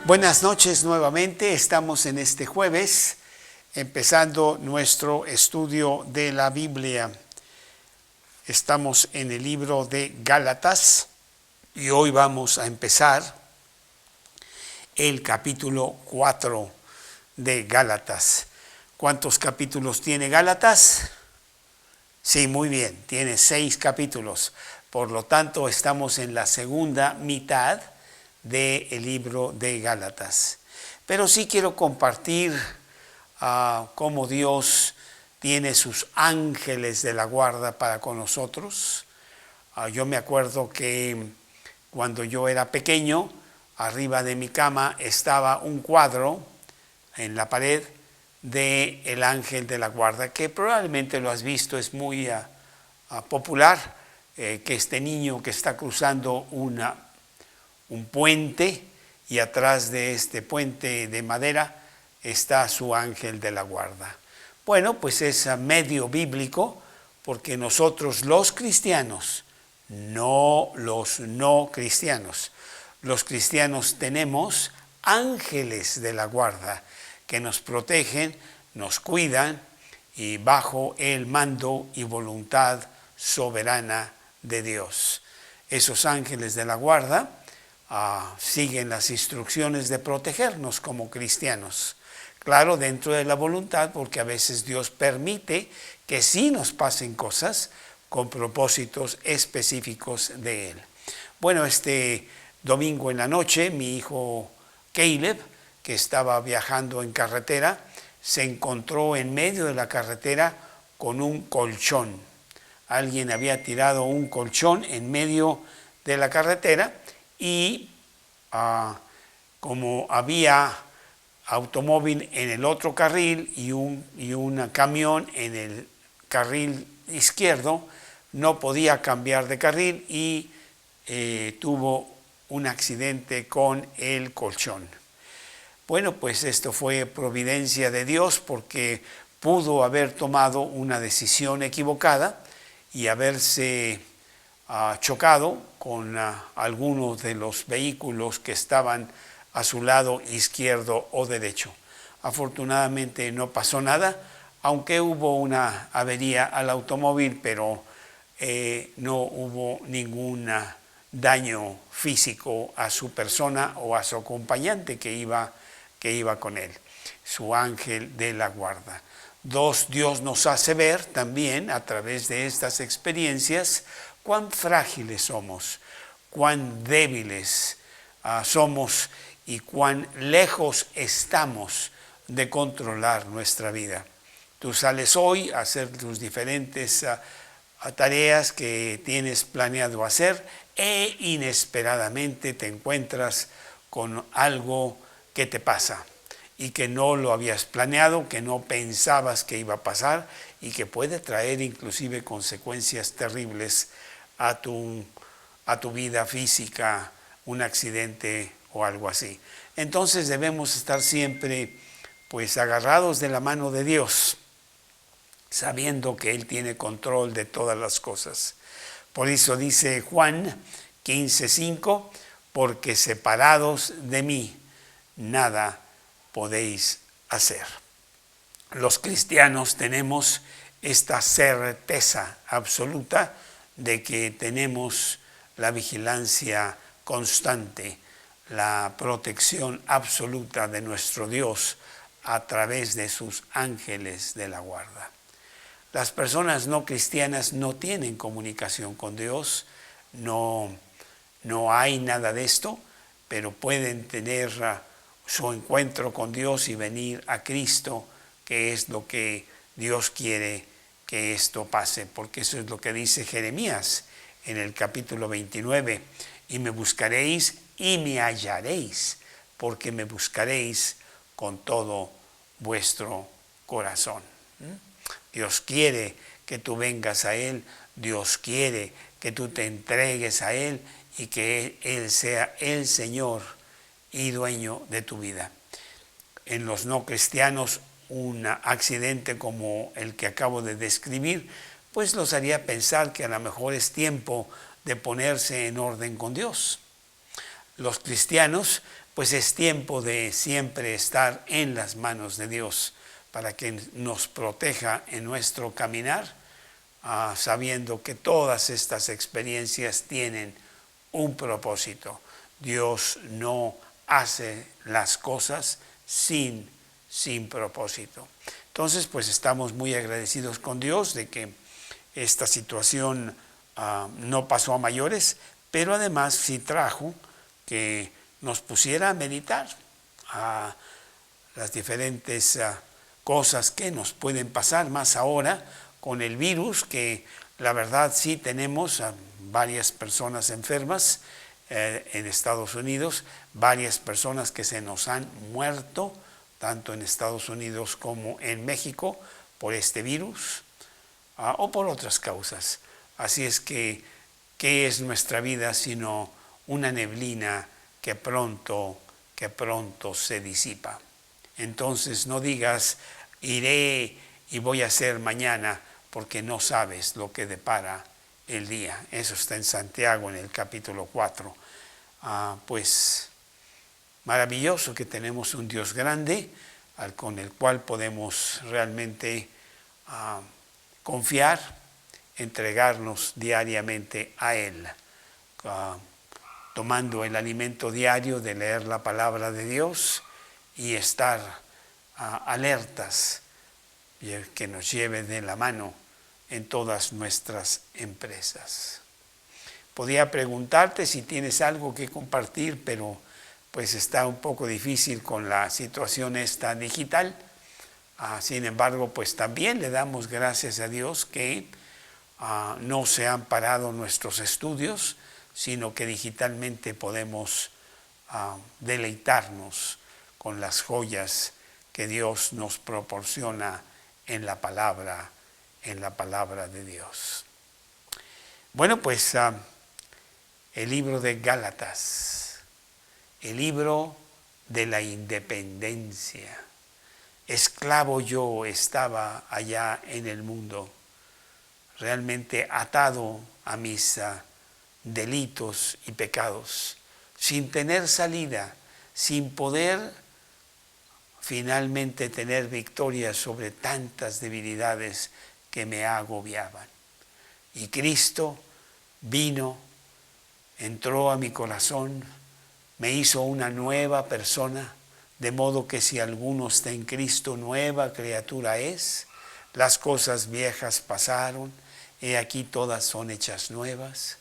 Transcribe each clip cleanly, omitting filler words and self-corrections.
Buenas noches nuevamente, estamos en este jueves empezando nuestro estudio de la Biblia. Estamos en el libro de Gálatas y hoy vamos a empezar el capítulo 4 de Gálatas. ¿Cuántos capítulos tiene Gálatas? Sí, muy bien, tiene 6 capítulos. Por lo tanto, estamos en la segunda mitad del libro de Gálatas. Pero sí quiero compartir cómo Dios tiene sus ángeles de la guarda para con nosotros. Yo me acuerdo que cuando yo era pequeño, arriba de mi cama estaba un cuadro en la pared de el ángel de la guarda, que probablemente lo has visto, es muy popular, que este niño que está cruzando un puente y atrás de este puente de madera está su ángel de la guarda. Bueno, pues es medio bíblico porque nosotros los cristianos, no los no cristianos, los cristianos tenemos ángeles de la guarda que nos protegen, nos cuidan y bajo el mando y voluntad soberana de Dios. Esos ángeles de la guarda siguen las instrucciones de protegernos como cristianos. Claro, dentro de la voluntad, porque a veces Dios permite que sí nos pasen cosas con propósitos específicos de Él. Bueno, este domingo en la noche, mi hijo Caleb, que estaba viajando en carretera, se encontró en medio de la carretera con un colchón. Alguien había tirado un colchón en medio de la carretera y como había automóvil en el otro carril y un camión en el carril izquierdo, no podía cambiar de carril y tuvo un accidente con el colchón. Bueno, pues esto fue providencia de Dios porque pudo haber tomado una decisión equivocada y haberse chocado con algunos de los vehículos que estaban a su lado izquierdo o derecho. Afortunadamente no pasó nada, aunque hubo una avería al automóvil, pero no hubo ningún daño físico a su persona o a su acompañante que iba con él, su ángel de la guarda. Dios nos hace ver también a través de estas experiencias cuán frágiles somos, cuán débiles somos y cuán lejos estamos de controlar nuestra vida. Tú sales hoy a hacer tus diferentes tareas que tienes planeado hacer e inesperadamente te encuentras con algo que te pasa y que no lo habías planeado, que no pensabas que iba a pasar y que puede traer inclusive consecuencias terribles a tu vida física, un accidente o algo así. Entonces debemos estar siempre pues agarrados de la mano de Dios, sabiendo que Él tiene control de todas las cosas. Por eso dice Juan 15:5, porque separados de mí nada podéis hacer. Los cristianos tenemos esta certeza absoluta de que tenemos la vigilancia constante, la protección absoluta de nuestro Dios a través de sus ángeles de la guarda. Las personas no cristianas no tienen comunicación con Dios, no hay nada de esto, pero pueden tener su encuentro con Dios y venir a Cristo, que es lo que Dios quiere que esto pase, porque eso es lo que dice Jeremías en el capítulo 29, y me buscaréis y me hallaréis, porque me buscaréis con todo vuestro corazón. Dios quiere que tú vengas a Él, Dios quiere que tú te entregues a Él y que Él sea el Señor y dueño de tu vida. En los no cristianos, un accidente como el que acabo de describir, pues los haría pensar que a lo mejor es tiempo de ponerse en orden con Dios. Los cristianos pues es tiempo de siempre estar en las manos de Dios para que nos proteja en nuestro caminar, sabiendo que todas estas experiencias tienen un propósito. Dios no hace las cosas sin propósito. Entonces, pues estamos muy agradecidos con Dios de que esta situación no pasó a mayores, pero además sí trajo que nos pusiera a meditar a las diferentes cosas que nos pueden pasar, más ahora con el virus, que la verdad sí tenemos a varias personas enfermas en Estados Unidos, varias personas que se nos han muerto, tanto en Estados Unidos como en México, por este virus o por otras causas. Así es que, ¿qué es nuestra vida sino una neblina que pronto se disipa? Entonces no digas, iré y voy a hacer mañana, porque no sabes lo que depara el día. Eso está en Santiago, en el capítulo 4. Pues maravilloso que tenemos un Dios grande con el cual podemos realmente confiar, entregarnos diariamente a Él, tomando el alimento diario de leer la palabra de Dios y estar alertas, que nos lleve de la mano en todas nuestras empresas. Podría preguntarte si tienes algo que compartir, pero pues está un poco difícil con la situación esta digital. Sin embargo, pues también le damos gracias a Dios que no se han parado nuestros estudios, sino que digitalmente podemos deleitarnos con las joyas que Dios nos proporciona en la palabra de Dios. Bueno, pues el libro de Gálatas, el libro de la independencia. Esclavo yo estaba allá en el mundo, realmente atado a mis delitos y pecados, sin tener salida, sin poder finalmente tener victoria sobre tantas debilidades que me agobiaban. Y Cristo vino, entró a mi corazón, me hizo una nueva persona, de modo que si alguno está en Cristo, nueva criatura es. Las cosas viejas pasaron, he aquí todas son hechas nuevas,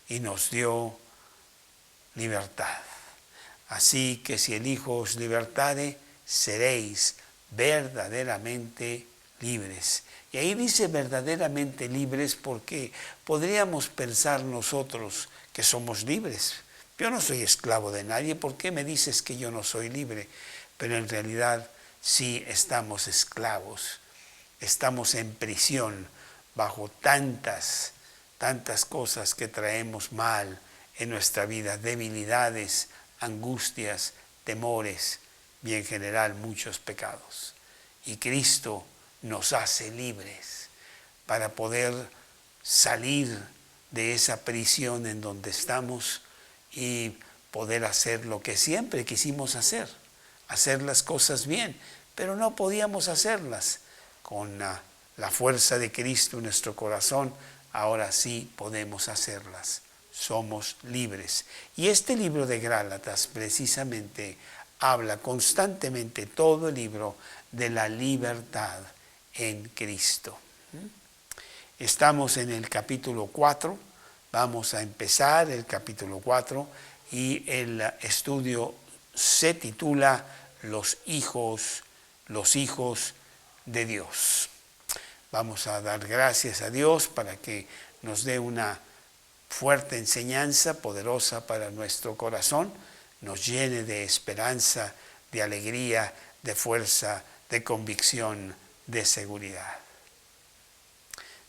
y nos dio libertad. Así que si el Hijo os libertare, seréis verdaderamente libres. Y ahí dice verdaderamente libres porque podríamos pensar nosotros que somos libres. Yo no soy esclavo de nadie, ¿por qué me dices que yo no soy libre? Pero en realidad sí estamos esclavos, estamos en prisión bajo tantas cosas que traemos mal en nuestra vida, debilidades, angustias, temores y en general muchos pecados. Y Cristo nos hace libres para poder salir de esa prisión en donde estamos y poder hacer lo que siempre quisimos hacer las cosas bien, pero no podíamos hacerlas. Con la fuerza de Cristo en nuestro corazón, ahora sí podemos hacerlas. Somos libres. Y este libro de Gálatas precisamente habla constantemente, todo el libro, de la libertad en Cristo. Estamos en el capítulo 4, vamos a empezar el capítulo 4 y el estudio se titula Los hijos de Dios. Vamos a dar gracias a Dios para que nos dé una fuerte enseñanza, poderosa para nuestro corazón, nos llene de esperanza, de alegría, de fuerza, de convicción, de seguridad.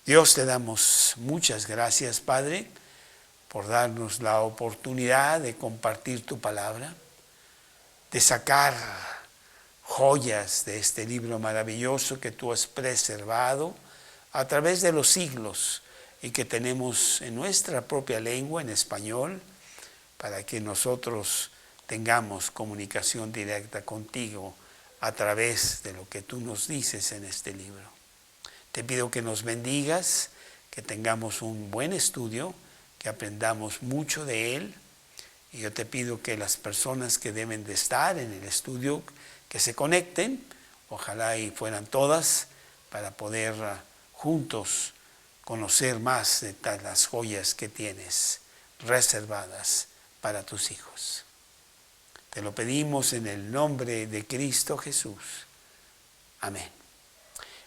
Dios, te damos muchas gracias, Padre, por darnos la oportunidad de compartir tu palabra, de sacar joyas de este libro maravilloso que tú has preservado a través de los siglos y que tenemos en nuestra propia lengua, en español, para que nosotros tengamos comunicación directa contigo a través de lo que tú nos dices en este libro. Te pido que nos bendigas, que tengamos un buen estudio, que aprendamos mucho de él. Y yo te pido que las personas que deben de estar en el estudio, que se conecten, ojalá y fueran todas, para poder juntos conocer más de las joyas que tienes reservadas para tus hijos. Te lo pedimos en el nombre de Cristo Jesús. Amén.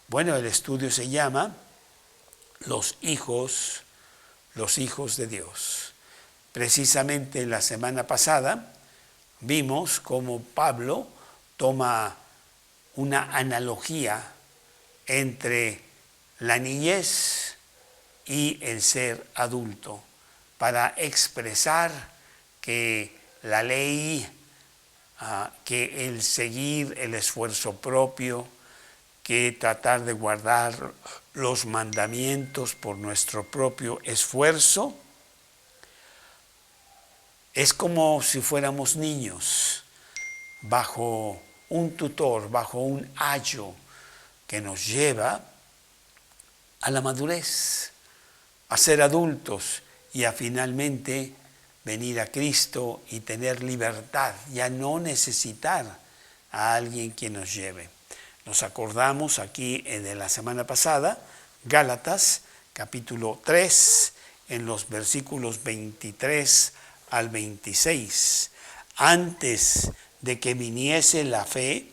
Bueno, el estudio se llama Los hijos de Dios. Precisamente la semana pasada vimos cómo Pablo toma una analogía entre la niñez y el ser adulto para expresar que la ley, que el seguir el esfuerzo propio, que tratar de guardar los mandamientos por nuestro propio esfuerzo, es como si fuéramos niños bajo un tutor, bajo un ayo que nos lleva a la madurez, a ser adultos y a finalmente venir a Cristo y tener libertad, ya no necesitar a alguien que nos lleve. Nos acordamos aquí de la semana pasada, Gálatas capítulo 3, en los versículos 23 al 26. Antes de que viniese la fe,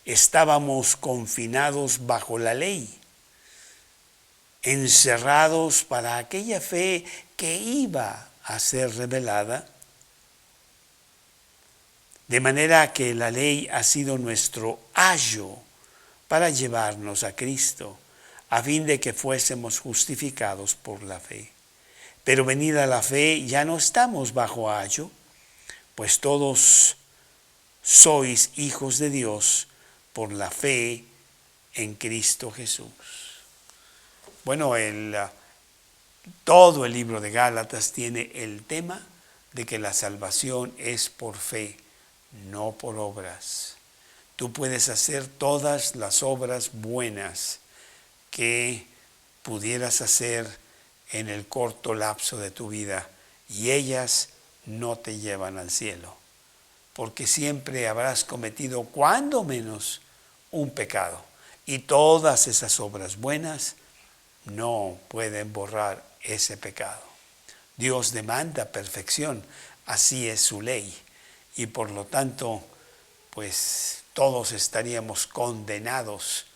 estábamos confinados bajo la ley, encerrados para aquella fe que iba a ser revelada, de manera que la ley ha sido nuestro ayo para llevarnos a Cristo, a fin de que fuésemos justificados por la fe. Pero venida la fe, ya no estamos bajo ayo, pues todos sois hijos de Dios por la fe en Cristo Jesús. Bueno, todo el libro de Gálatas tiene el tema de que la salvación es por fe, no por obras. Tú puedes hacer todas las obras buenas que pudieras hacer en el corto lapso de tu vida y ellas no te llevan al cielo, porque siempre habrás cometido cuando menos un pecado y todas esas obras buenas no pueden borrar ese pecado. Dios demanda perfección, así es su ley, y por lo tanto, pues todos estaríamos condenados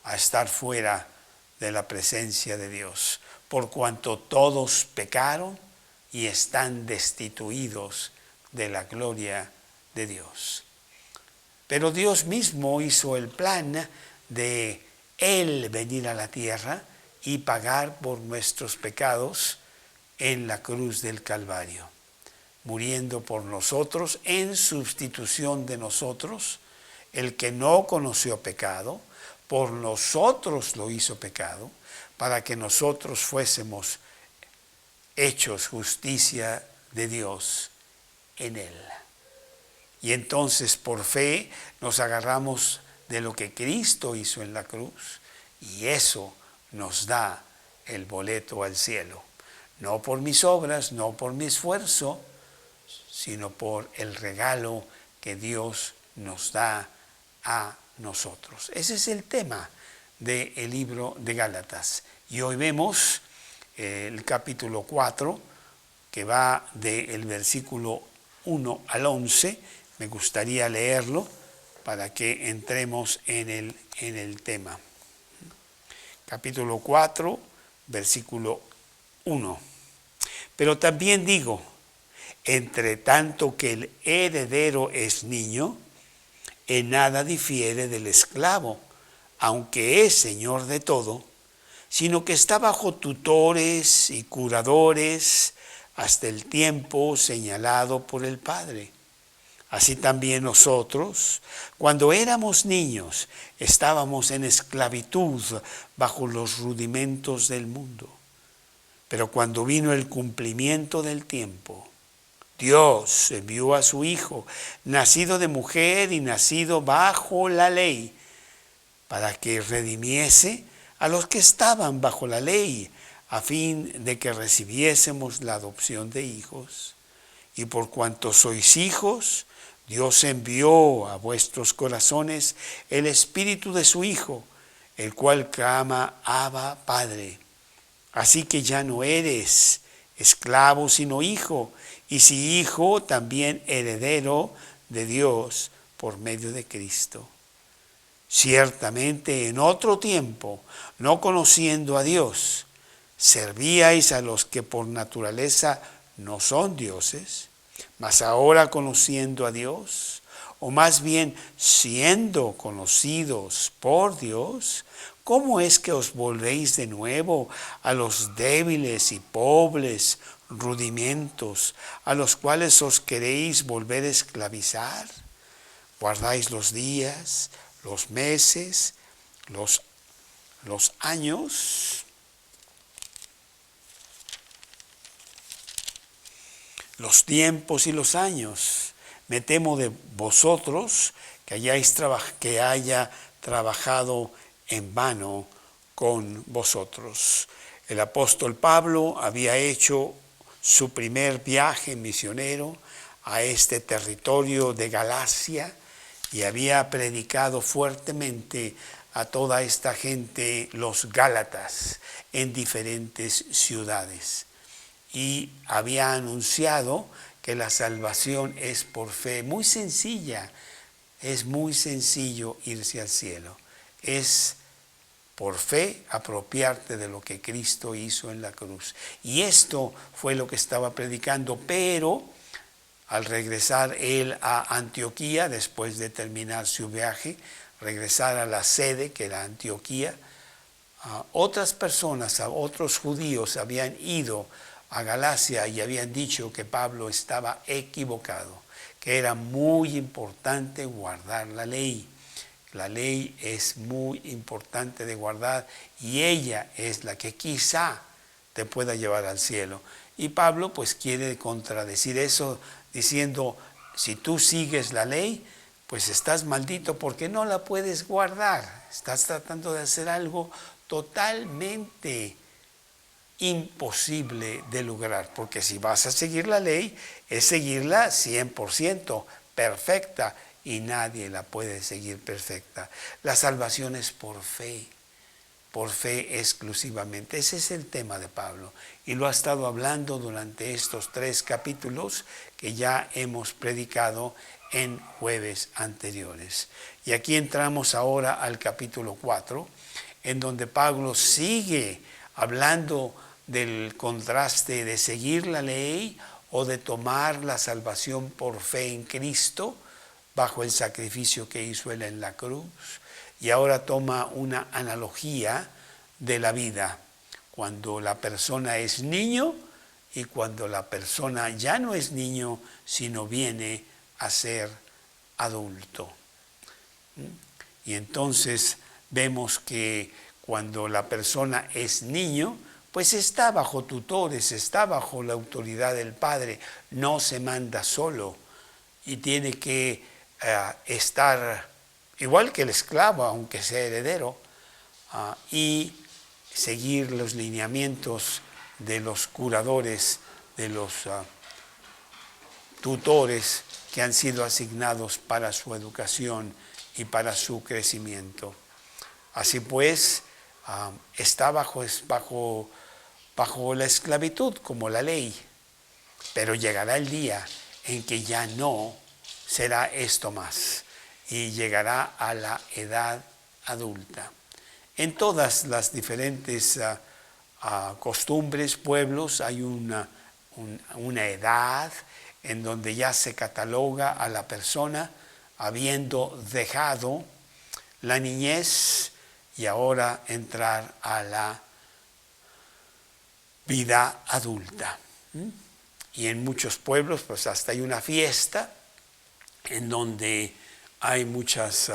a estar fuera de la presencia de Dios, por cuanto todos pecaron y están destituidos de la gloria de Dios. Pero Dios mismo hizo el plan de Él venir a la tierra y pagar por nuestros pecados en la cruz del Calvario, muriendo por nosotros en sustitución de nosotros. El que no conoció pecado, por nosotros lo hizo pecado, para que nosotros fuésemos hechos justicia de Dios en Él. Y entonces por fe nos agarramos de lo que Cristo hizo en la cruz y eso nos da el boleto al cielo. No por mis obras, no por mi esfuerzo, sino por el regalo que Dios nos da a nosotros. Ese es el tema del libro de Gálatas. Y hoy vemos el capítulo 4, que va del versículo 1 al 11. Me gustaría leerlo para que entremos en el tema. Capítulo 4, versículo 1. Pero también digo, entre tanto que el heredero es niño, en nada difiere del esclavo, aunque es señor de todo, sino que está bajo tutores y curadores hasta el tiempo señalado por el Padre. Así también nosotros, cuando éramos niños, estábamos en esclavitud bajo los rudimentos del mundo. Pero cuando vino el cumplimiento del tiempo, Dios envió a su Hijo, nacido de mujer y nacido bajo la ley, para que redimiese a los que estaban bajo la ley, a fin de que recibiésemos la adopción de hijos. Y por cuanto sois hijos, Dios envió a vuestros corazones el Espíritu de su Hijo, el cual clama, Abba, Padre. Así que ya no eres esclavo, sino hijo, y si hijo, también heredero de Dios por medio de Cristo. Ciertamente en otro tiempo, no conociendo a Dios, servíais a los que por naturaleza no son dioses, mas ahora conociendo a Dios, o más bien siendo conocidos por Dios, ¿cómo es que os volvéis de nuevo a los débiles y pobres rudimentos a los cuales os queréis volver a esclavizar? Guardáis los días, los meses, los años, los tiempos y los años. Me temo de vosotros que haya trabajado en vano con vosotros. El apóstol Pablo había hecho su primer viaje misionero a este territorio de Galacia y había predicado fuertemente a toda esta gente, los gálatas, en diferentes ciudades. Y había anunciado que la salvación es por fe, muy sencilla, es muy sencillo irse al cielo. Es por fe apropiarte de lo que Cristo hizo en la cruz. Y esto fue lo que estaba predicando, pero al regresar él a Antioquía, después de terminar su viaje, regresar a la sede que era Antioquía, otras personas, otros judíos habían ido a Galacia y habían dicho que Pablo estaba equivocado, que era muy importante guardar la ley. La ley es muy importante de guardar y ella es la que quizá te pueda llevar al cielo. Y Pablo pues quiere contradecir eso diciendo, si tú sigues la ley, pues estás maldito porque no la puedes guardar. Estás tratando de hacer algo totalmente imposible de lograr, porque si vas a seguir la ley, es seguirla 100%, perfecta, y nadie la puede seguir perfecta. La salvación es por fe exclusivamente. Ese es el tema de Pablo, y lo ha estado hablando durante estos 3 capítulos que ya hemos predicado en jueves anteriores. Y aquí entramos ahora al capítulo 4, en donde Pablo sigue hablando del contraste de seguir la ley o de tomar la salvación por fe en Cristo bajo el sacrificio que hizo él en la cruz. Y ahora toma una analogía de la vida, cuando la persona es niño y cuando la persona ya no es niño, sino viene a ser adulto. Y entonces vemos que cuando la persona es niño, pues está bajo tutores, está bajo la autoridad del padre, no se manda solo y tiene que estar igual que el esclavo, aunque sea heredero, y seguir los lineamientos de los curadores, de los tutores que han sido asignados para su educación y para su crecimiento. Así pues, está bajo la esclavitud como la ley, pero llegará el día en que ya no será esto más y llegará a la edad adulta. En todas las diferentes costumbres, pueblos, hay una edad en donde ya se cataloga a la persona habiendo dejado la niñez y ahora entrar a la vida adulta. Y en muchos pueblos pues hasta hay una fiesta en donde hay muchos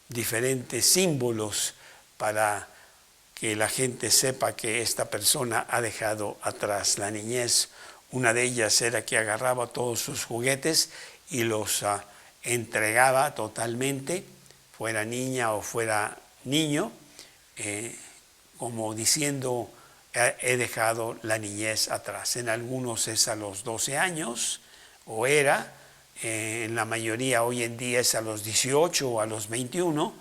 diferentes símbolos para que la gente sepa que esta persona ha dejado atrás la niñez Una de ellas era que agarraba todos sus juguetes y los entregaba totalmente, fuera niña o fuera niño, como diciendo, he dejado la niñez atrás. En algunos es a los 12 años, o era, en la mayoría hoy en día es a los 18 o a los 21,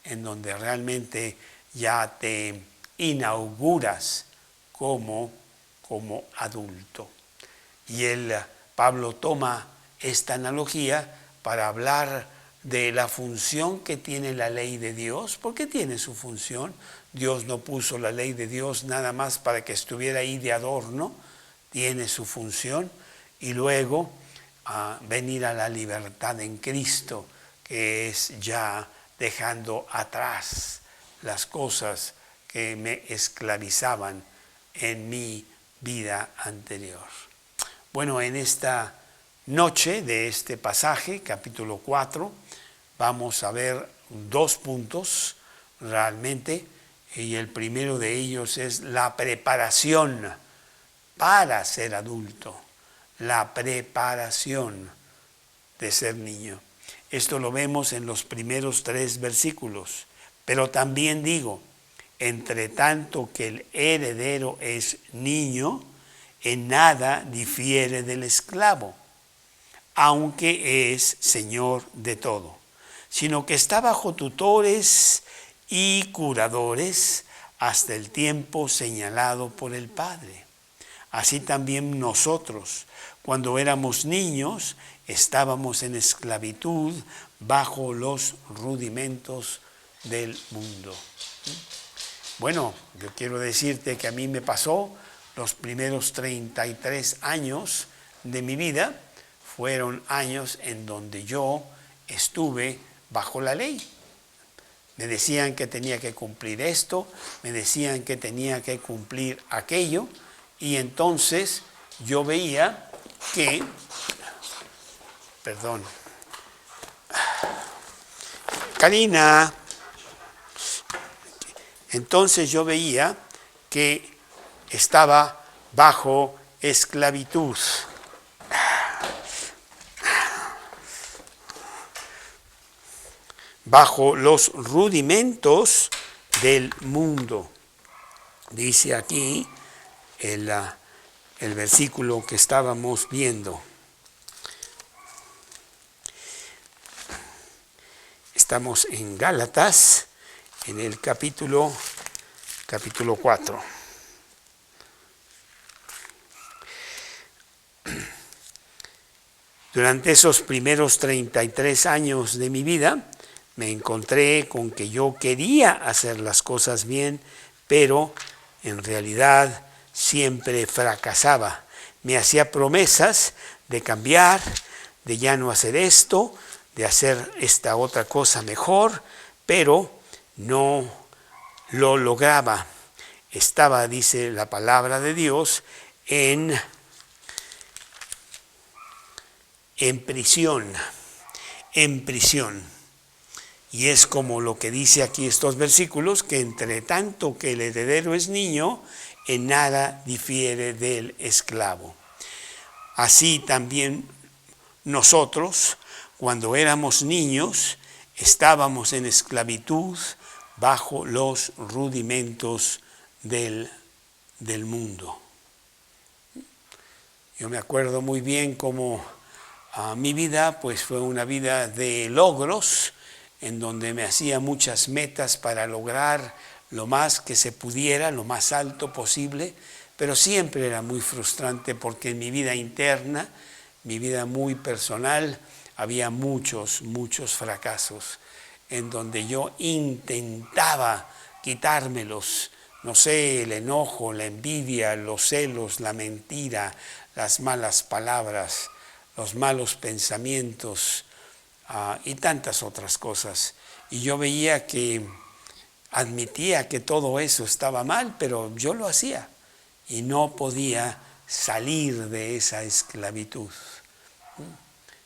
en donde realmente ya te inauguras como adulto. Y Pablo toma esta analogía para hablar de la función que tiene la ley de Dios. ¿Por qué tiene su función? Dios no puso la ley de Dios nada más para que estuviera ahí de adorno, tiene su función. Y luego venir a la libertad en Cristo, que es ya dejando atrás las cosas que me esclavizaban en mi vida anterior. Bueno, en esta noche de este pasaje, capítulo 4, vamos a ver 2 puntos realmente, y el primero de ellos es la preparación para ser adulto, la preparación de ser niño. Esto lo vemos en los primeros 3 versículos, pero también digo, entre tanto que el heredero es niño, en nada difiere del esclavo, aunque es señor de todo, sino que está bajo tutores y curadores hasta el tiempo señalado por el Padre. Así también nosotros, cuando éramos niños, estábamos en esclavitud bajo los rudimentos del mundo. Bueno, yo quiero decirte que a mí me pasó los primeros 33 años de mi vida, fueron años en donde yo estuve bajo la ley. Me decían que tenía que cumplir esto, me decían que tenía que cumplir aquello, y entonces yo veía que, Karina, entonces yo veía que estaba bajo esclavitud. Bajo los rudimentos del mundo. Dice aquí el versículo que estábamos viendo. Estamos en Gálatas, en el capítulo 4. Durante esos primeros 33 años de mi vida, me encontré con que yo quería hacer las cosas bien, pero en realidad siempre fracasaba. Me hacía promesas de cambiar, de ya no hacer esto, de hacer esta otra cosa mejor, pero no lo lograba. Estaba, dice la palabra de Dios, en prisión. Y es como lo que dice aquí estos versículos, que entre tanto que el heredero es niño, en nada difiere del esclavo. Así también nosotros, cuando éramos niños, estábamos en esclavitud bajo los rudimentos del mundo. Yo me acuerdo muy bien cómo mi vida pues fue una vida de logros, en donde me hacía muchas metas para lograr lo más que se pudiera, lo más alto posible, pero siempre era muy frustrante porque en mi vida interna, mi vida muy personal, había muchos fracasos, en donde yo intentaba quitármelos, no sé, el enojo, la envidia, los celos, la mentira, las malas palabras, los malos pensamientos, y tantas otras cosas. Y yo veía que admitía que todo eso estaba mal, pero yo lo hacía y no podía salir de esa esclavitud.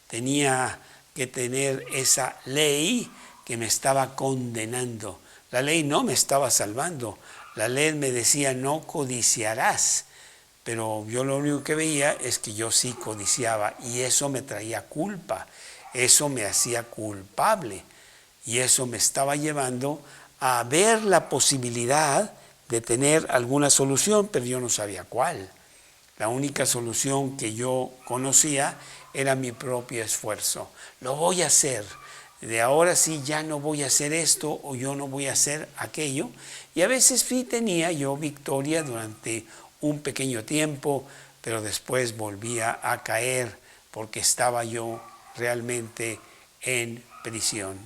Tenía que tener esa ley que me estaba condenando. La ley no me estaba salvando. La ley me decía no codiciarás, pero yo lo único que veía es que yo sí codiciaba y eso me traía culpa, eso me hacía culpable y eso me estaba llevando a ver la posibilidad de tener alguna solución, pero yo no sabía cuál. La única solución que yo conocía era mi propio esfuerzo. Lo voy a hacer. De ahora sí ya no voy a hacer esto o yo no voy a hacer aquello. Y a veces sí tenía yo victoria durante un pequeño tiempo, pero después volvía a caer porque estaba yo realmente en prisión.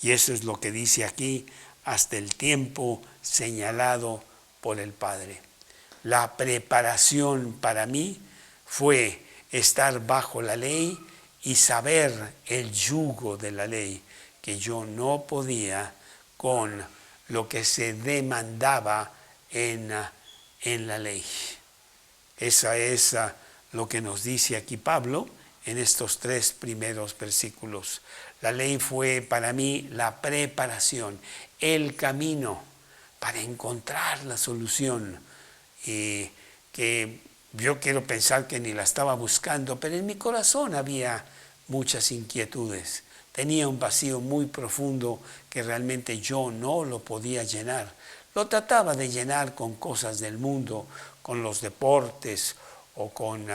Y eso es lo que dice aquí, hasta el tiempo señalado por el Padre. La preparación para mí fue estar bajo la ley y saber el yugo de la ley, que yo no podía con lo que se demandaba en la ley. Esa es lo que nos dice aquí Pablo en estos 3 primeros versículos. La ley fue para mí la preparación, el camino para encontrar la solución. Y que yo quiero pensar que ni la estaba buscando, pero en mi corazón había muchas inquietudes. Tenía un vacío muy profundo que realmente yo no lo podía llenar. Lo trataba de llenar con cosas del mundo, con los deportes o con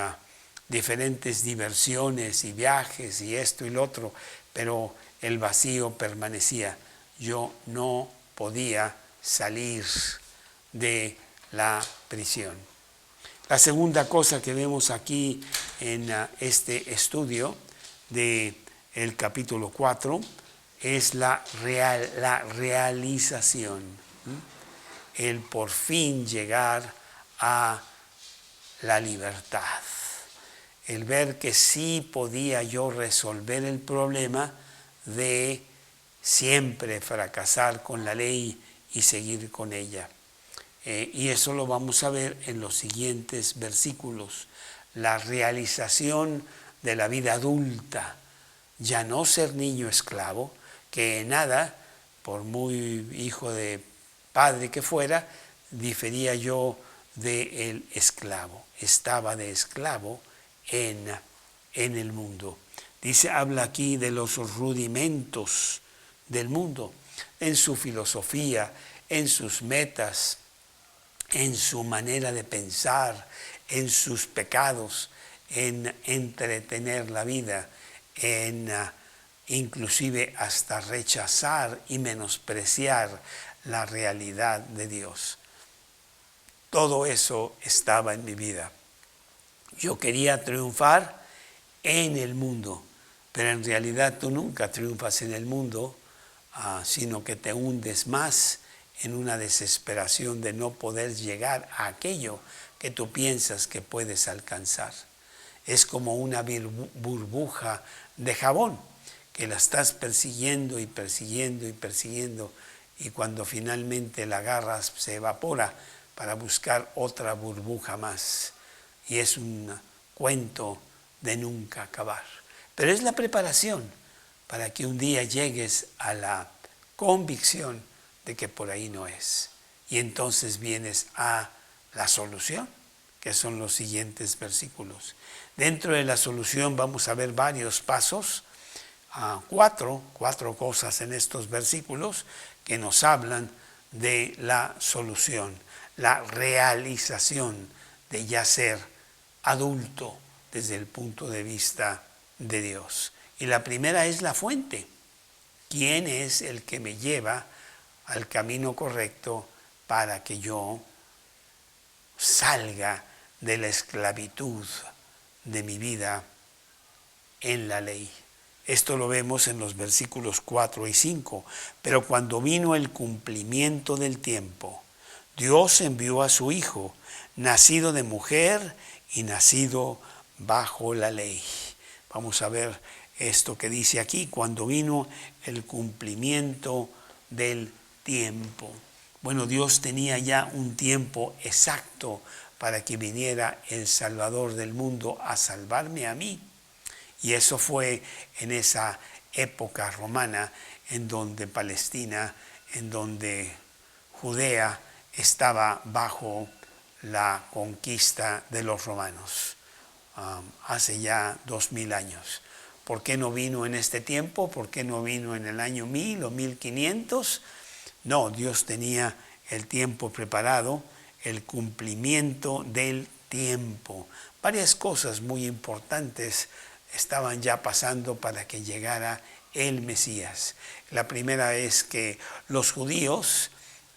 diferentes diversiones y viajes y esto y lo otro, pero el vacío permanecía. Yo no podía salir de la prisión. La segunda cosa que vemos aquí en este estudio del capítulo 4 es la realización, el por fin llegar a la libertad, el ver que sí podía yo resolver el problema de siempre fracasar con la ley y seguir con ella. Y eso lo vamos a ver en los siguientes versículos. La realización de la vida adulta, ya no ser niño esclavo, que en nada, por muy hijo de padre que fuera, difería yo del esclavo. Estaba de esclavo en el mundo. Habla aquí de los rudimentos del mundo, en su filosofía, en sus metas, en su manera de pensar, en sus pecados, en entretener la vida, en inclusive hasta rechazar y menospreciar la realidad de Dios. Todo eso estaba en mi vida. Yo quería triunfar en el mundo, pero en realidad tú nunca triunfas en el mundo, sino que te hundes más en una desesperación de no poder llegar a aquello que tú piensas que puedes alcanzar. Es como una burbuja de jabón que la estás persiguiendo y persiguiendo y persiguiendo, y cuando finalmente la agarras se evapora para buscar otra burbuja más. Y es un cuento de nunca acabar. Pero es la preparación para que un día llegues a la convicción de que por ahí no es. Y entonces vienes a la solución, que son los siguientes versículos. Dentro de la solución vamos a ver varios pasos, cuatro cosas en estos versículos que nos hablan de la solución, la realización de ya ser adulto desde el punto de vista de Dios. Y la primera es la fuente. ¿Quién es el que me lleva al camino correcto para que yo salga de la esclavitud de mi vida en la ley? Esto lo vemos en los versículos 4 y 5. Pero cuando vino el cumplimiento del tiempo, Dios envió a su Hijo, nacido de mujer y nacido bajo la ley. Vamos a ver esto que dice aquí, cuando vino el cumplimiento del tiempo. Bueno, Dios tenía ya un tiempo exacto para que viniera el Salvador del mundo a salvarme a mí. Y eso fue en esa época romana en donde Palestina, en donde Judea estaba bajo la conquista de los romanos, hace ya 2000 años. ¿Por qué no vino en este tiempo? ¿Por qué no vino en el año 1000 o 1500? No, Dios tenía el tiempo preparado, el cumplimiento del tiempo. Varias cosas muy importantes estaban ya pasando para que llegara el Mesías. La primera es que los judíos,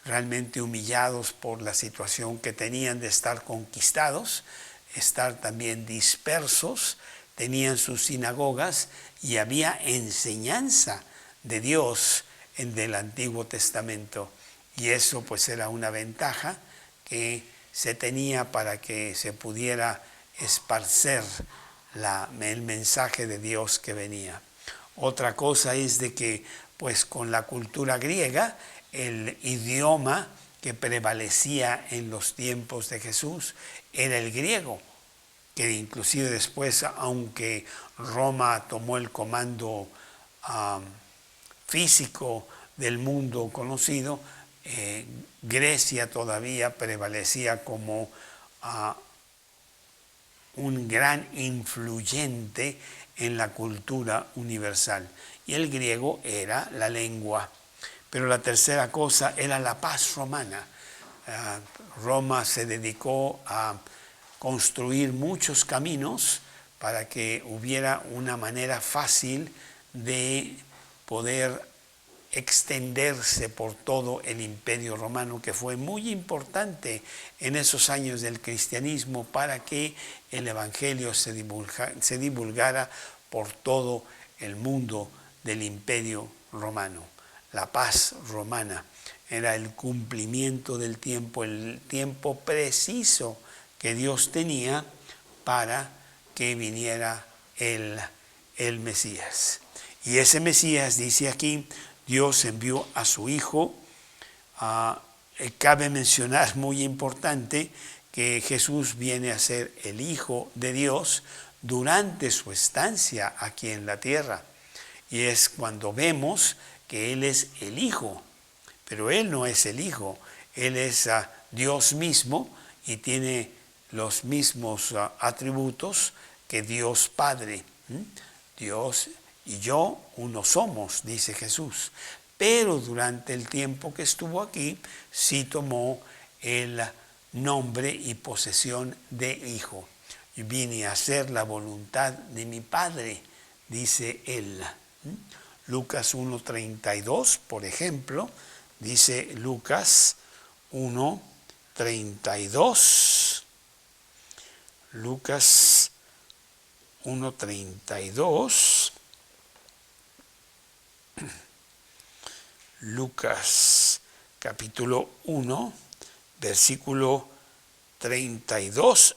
realmente humillados por la situación que tenían de estar conquistados, estar también dispersos, tenían sus sinagogas y había enseñanza de Dios en el Antiguo Testamento. Y eso pues era una ventaja que se tenía para que se pudiera esparcer el mensaje de Dios que venía. Otra cosa es de que pues con la cultura griega, el idioma que prevalecía en los tiempos de Jesús era el griego, que inclusive después, aunque Roma tomó el comando físico del mundo conocido, Grecia todavía prevalecía como un gran influyente en la cultura universal. Y el griego era la lengua. Pero la tercera cosa era la paz romana. Roma se dedicó a construir muchos caminos para que hubiera una manera fácil de poder extenderse por todo el Imperio Romano, que fue muy importante en esos años del cristianismo para que el Evangelio se divulgara por todo el mundo del Imperio Romano. La paz romana era el cumplimiento del tiempo, el tiempo preciso que Dios tenía para que viniera el Mesías. Y ese Mesías, dice aquí, Dios envió a su Hijo. Cabe mencionar, muy importante, que Jesús viene a ser el Hijo de Dios durante su estancia aquí en la tierra. Y es cuando vemos que Él es el Hijo, pero Él no es el Hijo, Él es Dios mismo y tiene los mismos atributos que Dios Padre. Dios y yo uno somos, dice Jesús. Pero durante el tiempo que estuvo aquí, sí tomó el nombre y posesión de Hijo. Y vine a hacer la voluntad de mi Padre, dice Él. Lucas 1:32, por ejemplo, dice Lucas 1:32. Lucas 1:32. Lucas capítulo 1, versículo 32,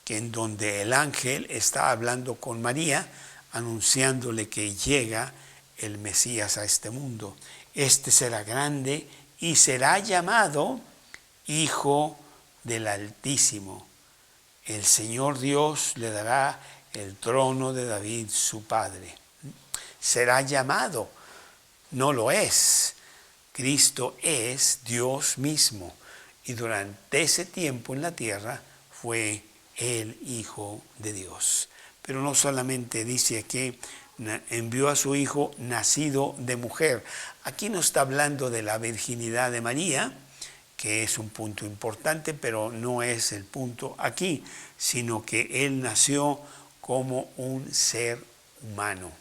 que en donde el ángel está hablando con María, anunciándole que llega el Mesías a este mundo. Este será grande y será llamado Hijo del Altísimo. El Señor Dios le dará el trono de David, su padre. Será llamado, no lo es. Cristo es Dios mismo. Y durante ese tiempo en la tierra fue el Hijo de Dios. Pero no solamente dice que envió a su Hijo nacido de mujer. Aquí no está hablando de la virginidad de María, que es un punto importante, pero no es el punto aquí, sino que Él nació como un ser humano.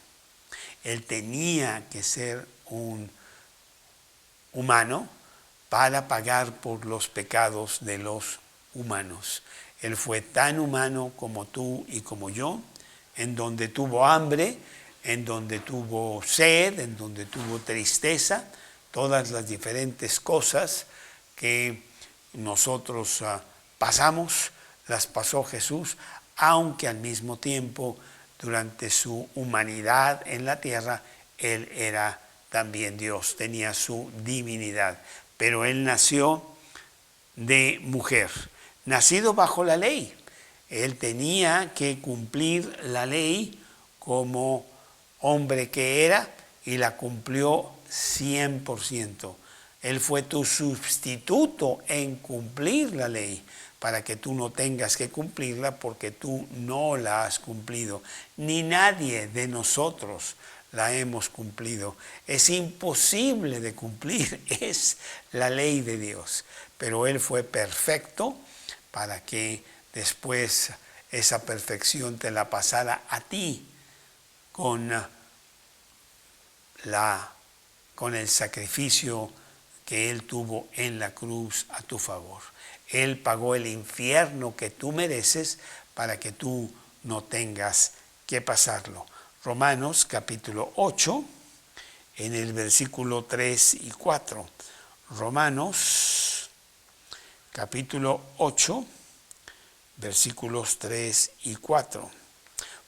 Él tenía que ser un humano para pagar por los pecados de los humanos. Él fue tan humano como tú y como yo, en donde tuvo hambre, en donde tuvo sed, en donde tuvo tristeza, todas las diferentes cosas que nosotros pasamos, las pasó Jesús, aunque al mismo tiempo, durante su humanidad en la tierra, Él era también Dios, tenía su divinidad. Pero Él nació de mujer, nacido bajo la ley. Él tenía que cumplir la ley como hombre que era y la cumplió 100%. Él fue tu sustituto en cumplir la ley, para que tú no tengas que cumplirla porque tú no la has cumplido. Ni nadie de nosotros la hemos cumplido. Es imposible de cumplir, es la ley de Dios. Pero Él fue perfecto para que después esa perfección te la pasara a ti con el sacrificio que Él tuvo en la cruz a tu favor. Él pagó el infierno que tú mereces para que tú no tengas que pasarlo. Romanos capítulo 8, en el versículo 3 y 4. Romanos capítulo 8, versículos 3 y 4.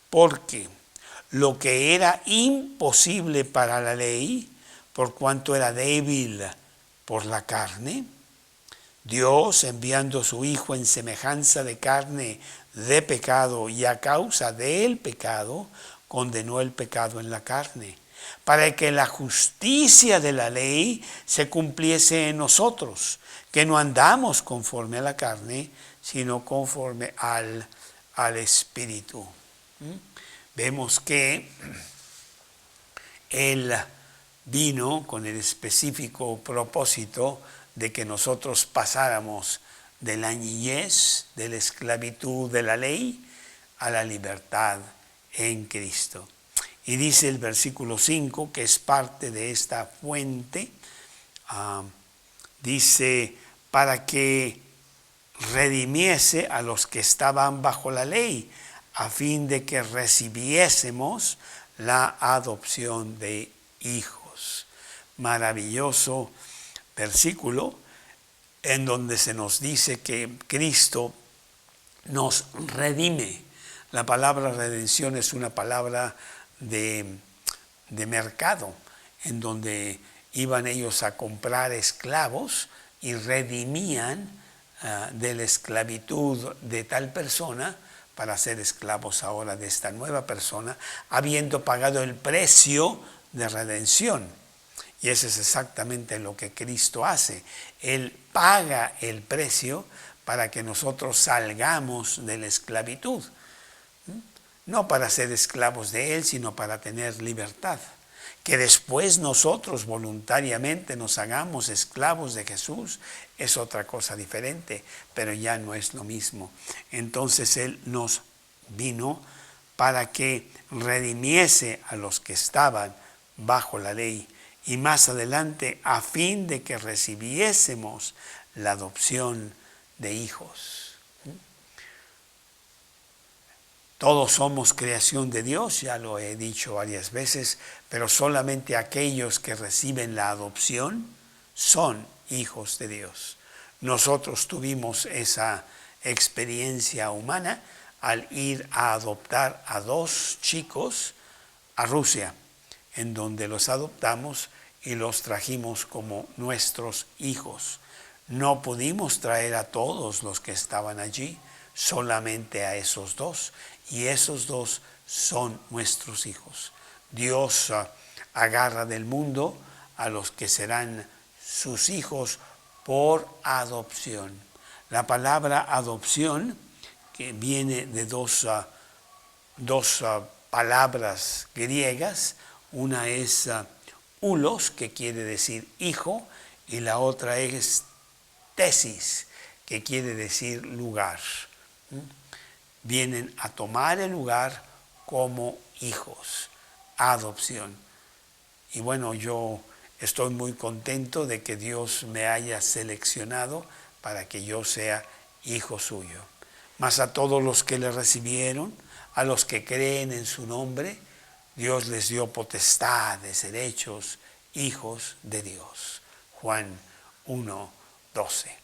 Porque lo que era imposible para la ley, por cuanto era débil por la carne, Dios, enviando a su Hijo en semejanza de carne de pecado y a causa del pecado, condenó el pecado en la carne, para que la justicia de la ley se cumpliese en nosotros, que no andamos conforme a la carne, sino conforme al Espíritu. Vemos que Él vino con el específico propósito de que nosotros pasáramos de la niñez, de la esclavitud de la ley, a la libertad en Cristo. Y dice el versículo 5, que es parte de esta fuente, dice, para que redimiese a los que estaban bajo la ley, a fin de que recibiésemos la adopción de hijos. Maravilloso versículo en donde se nos dice que Cristo nos redime. La palabra redención es una palabra de mercado, en donde iban ellos a comprar esclavos y redimían de la esclavitud de tal persona para ser esclavos ahora de esta nueva persona, habiendo pagado el precio de redención. Y eso es exactamente lo que Cristo hace. Él paga el precio para que nosotros salgamos de la esclavitud. No para ser esclavos de Él, sino para tener libertad. Que después nosotros voluntariamente nos hagamos esclavos de Jesús es otra cosa diferente, pero ya no es lo mismo. Entonces Él nos vino para que redimiese a los que estaban bajo la ley y más adelante a fin de que recibiésemos la adopción de hijos. Todos somos creación de Dios, ya lo he dicho varias veces, pero solamente aquellos que reciben la adopción son hijos de Dios. Nosotros tuvimos esa experiencia humana al ir a adoptar a 2 chicos a Rusia, en donde los adoptamos y los trajimos como nuestros hijos. No pudimos traer a todos los que estaban allí, solamente a esos 2. Y esos 2 son nuestros hijos. Dios agarra del mundo a los que serán sus hijos por adopción. La palabra adopción, que viene de dos palabras griegas, una es ulos, que quiere decir hijo, y la otra es tesis, que quiere decir lugar. Vienen a tomar el lugar como hijos, adopción. Y bueno, yo estoy muy contento de que Dios me haya seleccionado para que yo sea hijo suyo. Mas a todos los que le recibieron, a los que creen en su nombre, Dios les dio potestad de ser hechos hijos de Dios. Juan 1:12.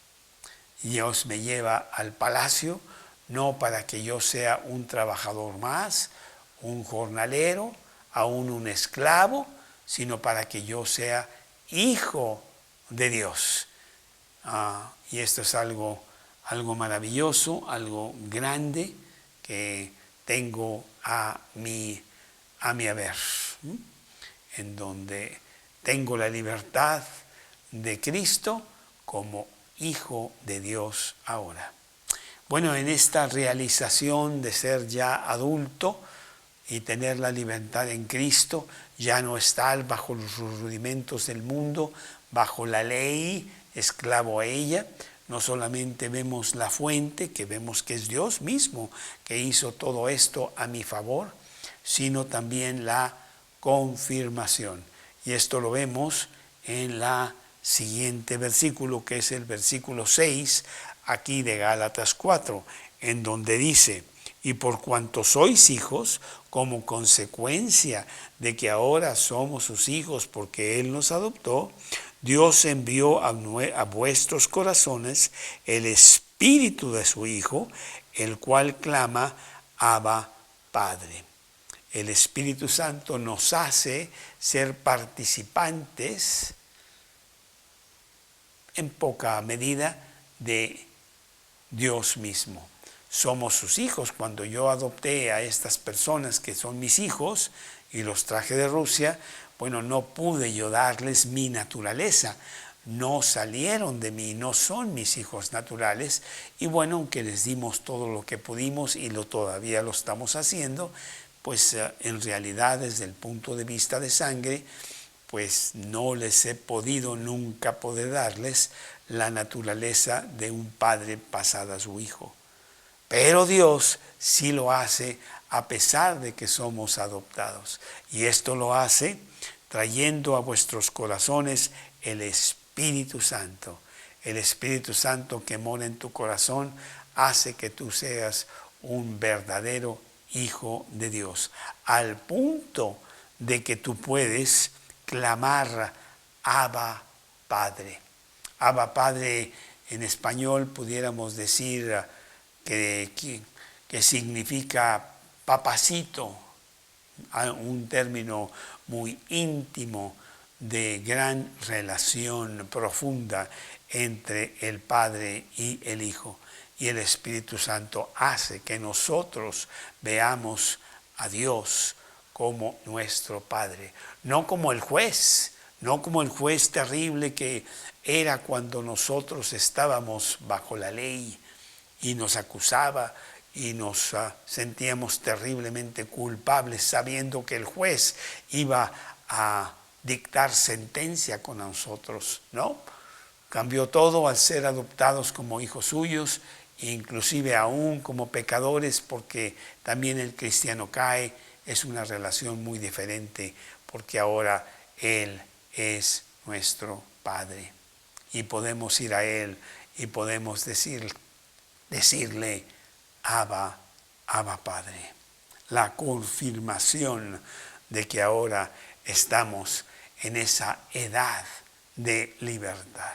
Dios me lleva al palacio, no para que yo sea un trabajador más, un jornalero, aún un esclavo, sino para que yo sea hijo de Dios. Y esto es algo maravilloso, algo grande que tengo a mi haber, en donde tengo la libertad de Cristo como hijo de Dios ahora. Bueno, en esta realización de ser ya adulto y tener la libertad en Cristo, ya no estar bajo los rudimentos del mundo, bajo la ley, esclavo a ella. No solamente vemos la fuente, que vemos que es Dios mismo que hizo todo esto a mi favor, sino también la confirmación. Y esto lo vemos en la siguiente versículo, que es el versículo 6, aquí de Gálatas 4, en donde dice: y por cuanto sois hijos, como consecuencia de que ahora somos sus hijos porque Él nos adoptó, Dios envió a vuestros corazones el Espíritu de su Hijo, el cual clama: Abba, Padre. El Espíritu Santo nos hace ser participantes, en poca medida, de Dios mismo. Somos sus hijos. Cuando yo adopté a estas personas que son mis hijos y los traje de Rusia, bueno, no pude yo darles mi naturaleza. No salieron de mí, no son mis hijos naturales. Y bueno, aunque les dimos todo lo que pudimos y todavía lo estamos haciendo, pues en realidad desde el punto de vista de sangre, pues no les he podido nunca poder darles la naturaleza de un padre pasada a su hijo. Pero Dios sí lo hace a pesar de que somos adoptados. Y esto lo hace trayendo a vuestros corazones el Espíritu Santo. El Espíritu Santo que mora en tu corazón hace que tú seas un verdadero hijo de Dios, al punto de que tú puedes clamar: Abba, Padre. Abba, Padre, en español pudiéramos decir que significa papacito, un término muy íntimo de gran relación profunda entre el Padre y el Hijo. Y el Espíritu Santo hace que nosotros veamos a Dios como nuestro Padre, no como el juez, no como el juez terrible que era cuando nosotros estábamos bajo la ley y nos acusaba y nos sentíamos terriblemente culpables sabiendo que el juez iba a dictar sentencia con nosotros, ¿no? Cambió todo al ser adoptados como hijos suyos, inclusive aún como pecadores, porque también el cristiano cae. Es una relación muy diferente, porque ahora Él es nuestro Padre y podemos ir a Él y podemos decirle: Abba, Abba, Padre. La confirmación de que ahora estamos en esa edad de libertad.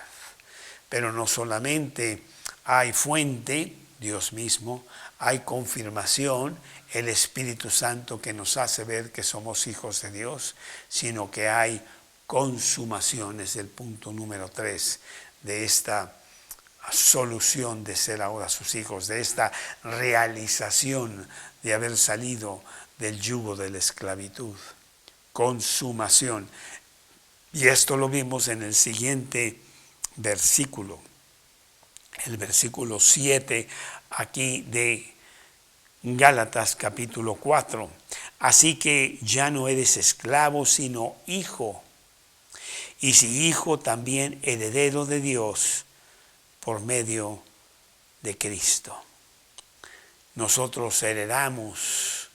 Pero no solamente hay fuente, Dios mismo, hay confirmación, el Espíritu Santo que nos hace ver que somos hijos de Dios, sino que hay consumación, es el punto número 3 de esta solución de ser ahora sus hijos, de esta realización de haber salido del yugo de la esclavitud. Consumación. Y esto lo vimos en el siguiente versículo, el versículo 7 aquí de Gálatas capítulo 4. Así que ya no eres esclavo, sino hijo. Y si hijo, también heredero de Dios por medio de Cristo. Nosotros heredamos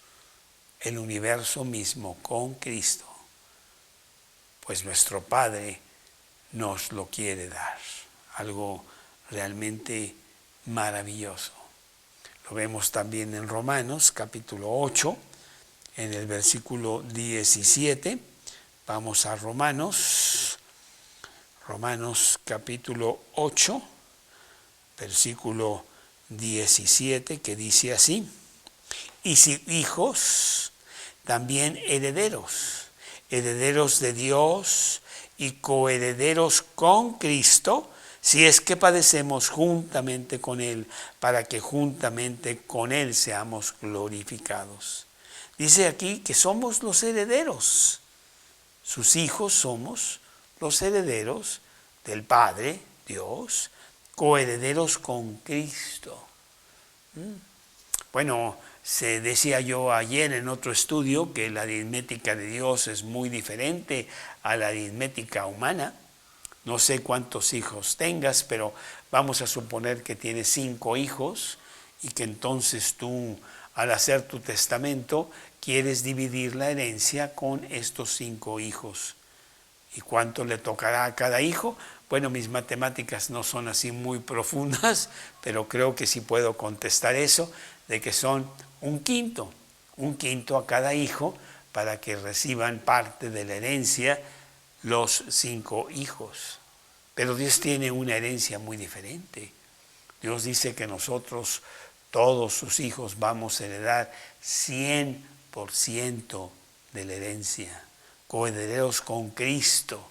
el universo mismo con Cristo, pues nuestro Padre nos lo quiere dar. Algo realmente maravilloso. Lo vemos también en Romanos capítulo 8, en el versículo 17. Vamos a Romanos capítulo 8, versículo 17, que dice así: y si hijos, también herederos, herederos de Dios y coherederos con Cristo, si es que padecemos juntamente con Él, para que juntamente con Él seamos glorificados. Dice aquí que somos los herederos. Sus hijos somos los herederos del Padre, Dios, coherederos con Cristo. Bueno, se decía yo ayer en otro estudio que la aritmética de Dios es muy diferente a la aritmética humana. No sé cuántos hijos tengas, pero vamos a suponer que tienes 5 hijos y que entonces tú, al hacer tu testamento, quieres dividir la herencia con estos 5 hijos. ¿Y cuánto le tocará a cada hijo? Bueno, mis matemáticas no son así muy profundas, pero creo que sí puedo contestar eso, de que son un quinto a cada hijo para que reciban parte de la herencia los 5 hijos. Pero Dios tiene una herencia muy diferente. Dios dice que nosotros, todos sus hijos, vamos a heredar 100% de la herencia. Coherederos con Cristo,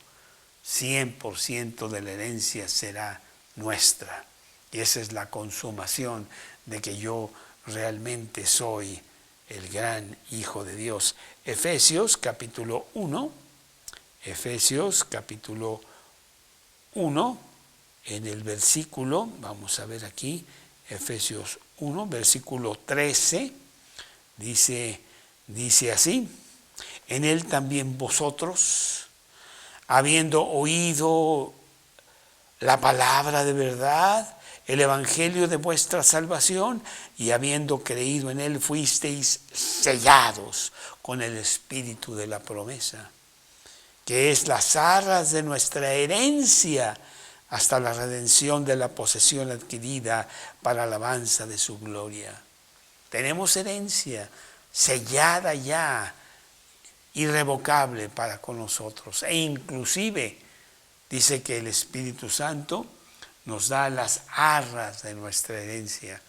100% de la herencia será nuestra. Y esa es la consumación de que yo realmente soy el gran Hijo de Dios. Efesios capítulo 1, en el versículo, vamos a ver aquí, Efesios 1, versículo 13, dice así: en él también vosotros, habiendo oído la palabra de verdad, el evangelio de vuestra salvación, y habiendo creído en él, fuisteis sellados con el espíritu de la promesa, que es las arras de nuestra herencia hasta la redención de la posesión adquirida para alabanza de su gloria. Tenemos herencia sellada ya, irrevocable para con nosotros, e inclusive dice que el Espíritu Santo nos da las arras de nuestra herencia,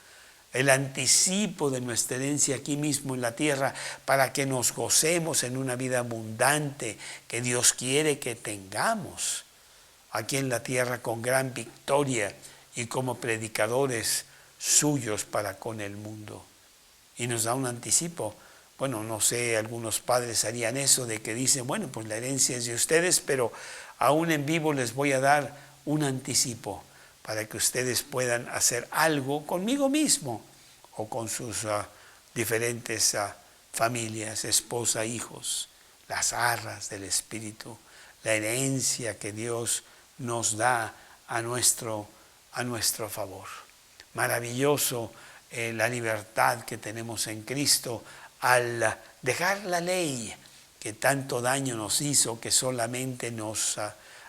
el anticipo de nuestra herencia aquí mismo en la tierra, para que nos gocemos en una vida abundante que Dios quiere que tengamos aquí en la tierra con gran victoria y como predicadores suyos para con el mundo. Y nos da un anticipo. Bueno, no sé, algunos padres harían eso de que dicen, bueno, pues la herencia es de ustedes, pero aún en vivo les voy a dar un anticipo para que ustedes puedan hacer algo conmigo mismo o con sus diferentes familias, esposa, hijos, las arras del Espíritu, la herencia que Dios nos da a nuestro favor. Maravilloso la libertad que tenemos en Cristo al dejar la ley que tanto daño nos hizo, que solamente nos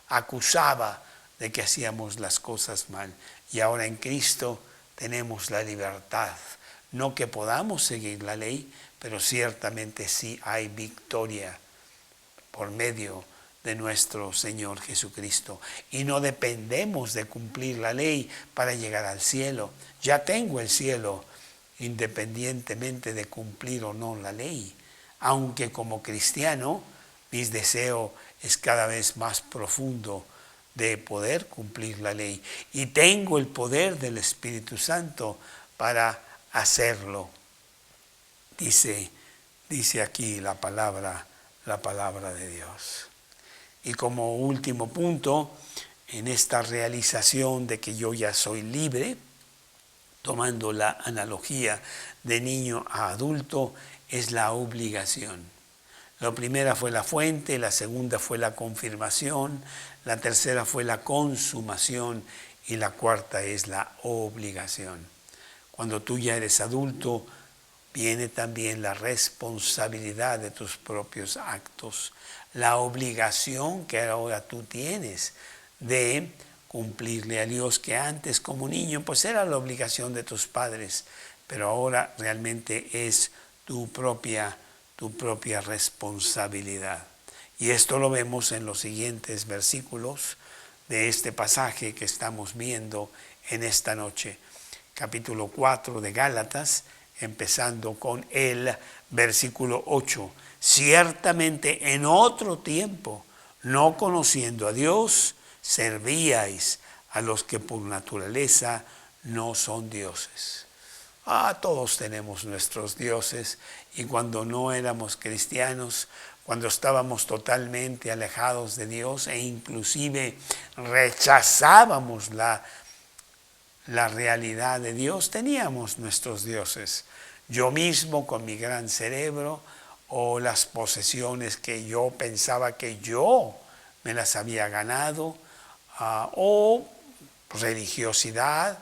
acusaba de que hacíamos las cosas mal. Y ahora en Cristo tenemos la libertad. No que podamos seguir la ley, pero ciertamente sí hay victoria por medio de nuestro Señor Jesucristo. Y no dependemos de cumplir la ley para llegar al cielo. Ya tengo el cielo, independientemente de cumplir o no la ley. Aunque como cristiano, mi deseo es cada vez más profundo de poder cumplir la ley. Y tengo el poder del Espíritu Santo para hacerlo. Dice aquí la palabra de Dios. Y como último punto, en esta realización de que yo ya soy libre, tomando la analogía de niño a adulto, es la obligación. La primera fue la fuente, la segunda fue la confirmación, la tercera fue la consumación y la cuarta es la obligación. Cuando tú ya eres adulto, viene también la responsabilidad de tus propios actos, la obligación que ahora tú tienes de cumplirle a Dios, que antes como niño pues era la obligación de tus padres, pero ahora realmente es tu propia responsabilidad. Y esto lo vemos en los siguientes versículos de este pasaje que estamos viendo en esta noche. Capítulo 4 de Gálatas, empezando con el versículo 8. Ciertamente en otro tiempo, no conociendo a Dios, servíais a los que por naturaleza no son dioses. Todos tenemos nuestros dioses, y cuando no éramos cristianos, cuando estábamos totalmente alejados de Dios e inclusive rechazábamos la realidad de Dios, teníamos nuestros dioses. Yo mismo con mi gran cerebro, o las posesiones que yo pensaba que yo me las había ganado, o religiosidad,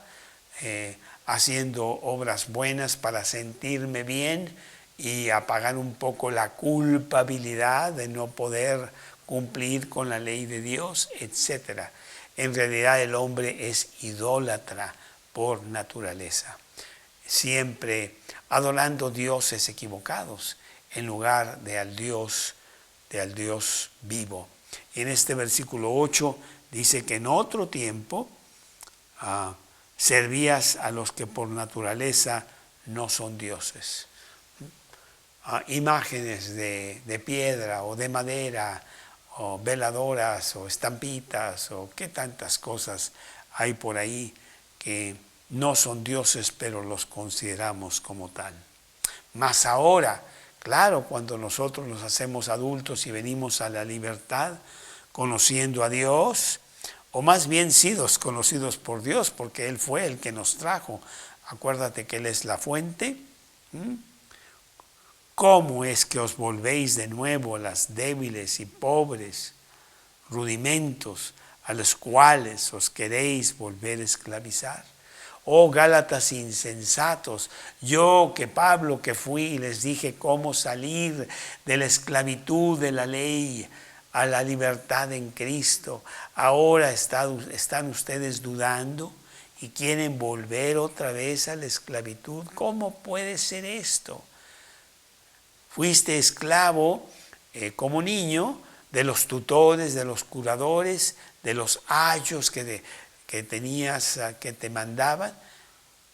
haciendo obras buenas para sentirme bien y apagar un poco la culpabilidad de no poder cumplir con la ley de Dios, etc. En realidad el hombre es idólatra por naturaleza, siempre adorando dioses equivocados en lugar de al Dios vivo. Y en este versículo 8 dice que en otro tiempo servías a los que por naturaleza no son dioses. Imágenes de piedra o de madera, o veladoras o estampitas o qué tantas cosas hay por ahí que no son dioses, pero los consideramos como tal. Más ahora, claro, cuando nosotros nos hacemos adultos y venimos a la libertad, conociendo a Dios, o más bien sido conocidos por Dios, porque Él fue el que nos trajo. Acuérdate que Él es la fuente. ¿Cómo es que os volvéis de nuevo a las débiles y pobres rudimentos a los cuales os queréis volver a esclavizar? Oh Gálatas insensatos, yo que Pablo que fui y les dije cómo salir de la esclavitud de la ley a la libertad en Cristo, ahora están ustedes dudando y quieren volver otra vez a la esclavitud. ¿Cómo puede ser esto? Fuiste esclavo como niño de los tutores, de los curadores, de los ayos que tenías, que te mandaban,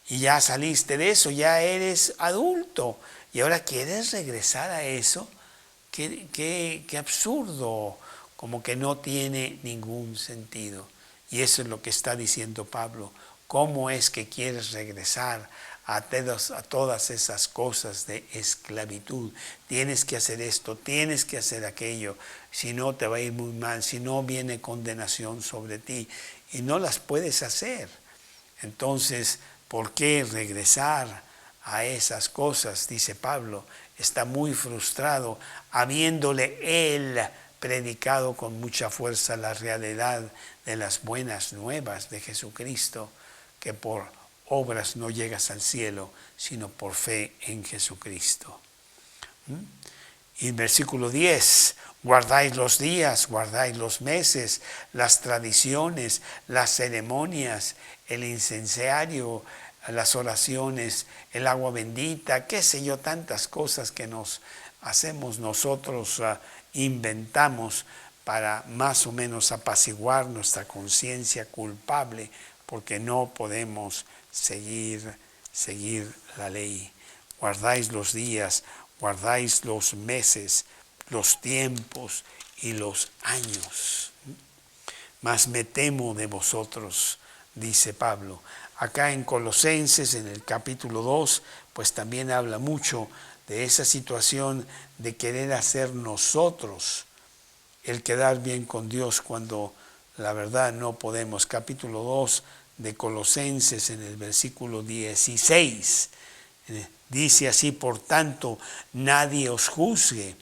y ya saliste de eso, ya eres adulto y ahora quieres regresar a eso. Qué absurdo, como que no tiene ningún sentido. Y eso es lo que está diciendo Pablo. ¿Cómo es que quieres regresar a todas esas cosas de esclavitud? Tienes que hacer esto, tienes que hacer aquello, si no te va a ir muy mal, si no viene condenación sobre ti y no las puedes hacer. Entonces, ¿por qué regresar a esas cosas? Dice Pablo, está muy frustrado, habiéndole él predicado con mucha fuerza la realidad de las buenas nuevas de Jesucristo, que por obras no llegas al cielo, sino por fe en Jesucristo. Y en versículo 10, guardáis los días, guardáis los meses, las tradiciones, las ceremonias, el incensario, las oraciones, el agua bendita, qué sé yo, tantas cosas que nos hacemos nosotros, inventamos para más o menos apaciguar nuestra conciencia culpable, porque no podemos seguir la ley. Guardáis los días, guardáis los meses, los tiempos y los años. Mas me temo de vosotros, dice Pablo. Acá en Colosenses, en el capítulo 2, pues también habla mucho de esa situación de querer hacer nosotros el quedar bien con Dios cuando la verdad no podemos. Capítulo 2 de Colosenses, en el versículo 16, dice así: por tanto, nadie os juzgue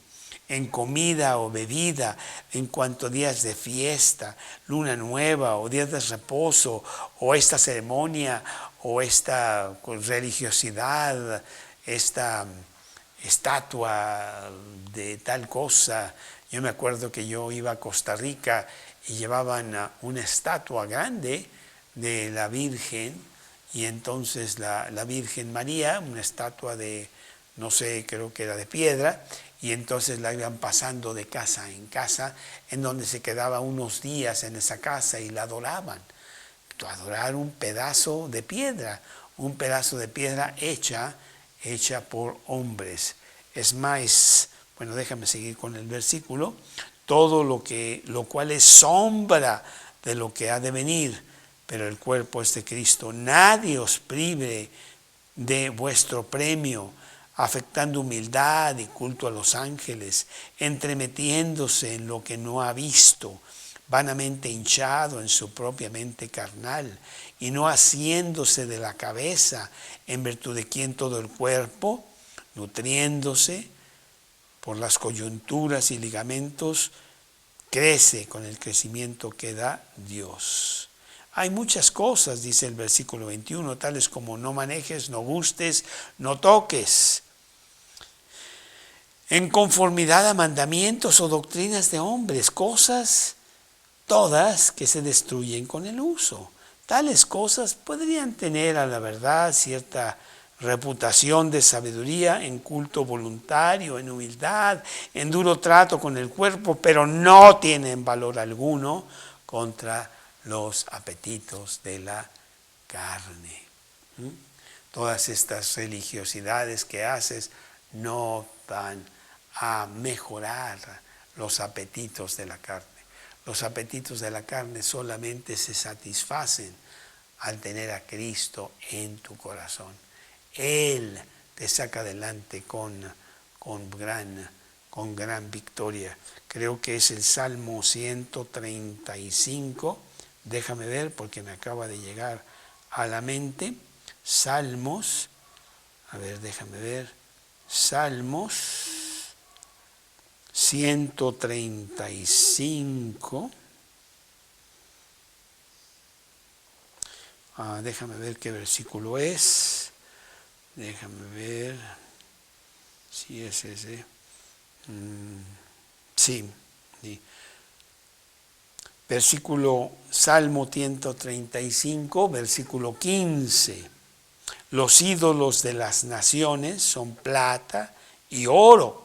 en comida o bebida, en cuanto a días de fiesta, luna nueva o días de reposo, o esta ceremonia, o esta religiosidad, esta estatua de tal cosa. Yo me acuerdo que yo iba a Costa Rica y llevaban una estatua grande de la Virgen, y entonces la Virgen María, una estatua de, no sé, creo que era de piedra, y entonces la iban pasando de casa en casa, en donde se quedaba unos días en esa casa y la adoraban. Adorar un pedazo de piedra hecha por hombres. Es más, bueno, déjame seguir con el versículo. Todo lo cual es sombra de lo que ha de venir, pero el cuerpo es de Cristo. Nadie os prive de vuestro premio, afectando humildad y culto a los ángeles, entremetiéndose en lo que no ha visto, vanamente hinchado en su propia mente carnal, y no haciéndose de la cabeza, en virtud de quien todo el cuerpo, nutriéndose por las coyunturas y ligamentos, crece con el crecimiento que da Dios. Hay muchas cosas, dice el versículo 21, tales como no manejes, no gustes, no toques, en conformidad a mandamientos o doctrinas de hombres, cosas todas que se destruyen con el uso. Tales cosas podrían tener a la verdad cierta reputación de sabiduría en culto voluntario, en humildad, en duro trato con el cuerpo, pero no tienen valor alguno contra los apetitos de la carne. Todas estas religiosidades que haces no van a mejorar los apetitos de la carne. Los apetitos de la carne solamente se satisfacen al tener a Cristo en tu corazón. Él te saca adelante con gran victoria. Creo que es el Salmo 135. Déjame ver porque me acaba de llegar a la mente. Salmos, déjame ver. Salmos 135. Déjame ver qué versículo es. Déjame ver si es ese. Sí. Salmo 135, versículo 15. Los ídolos de las naciones son plata y oro,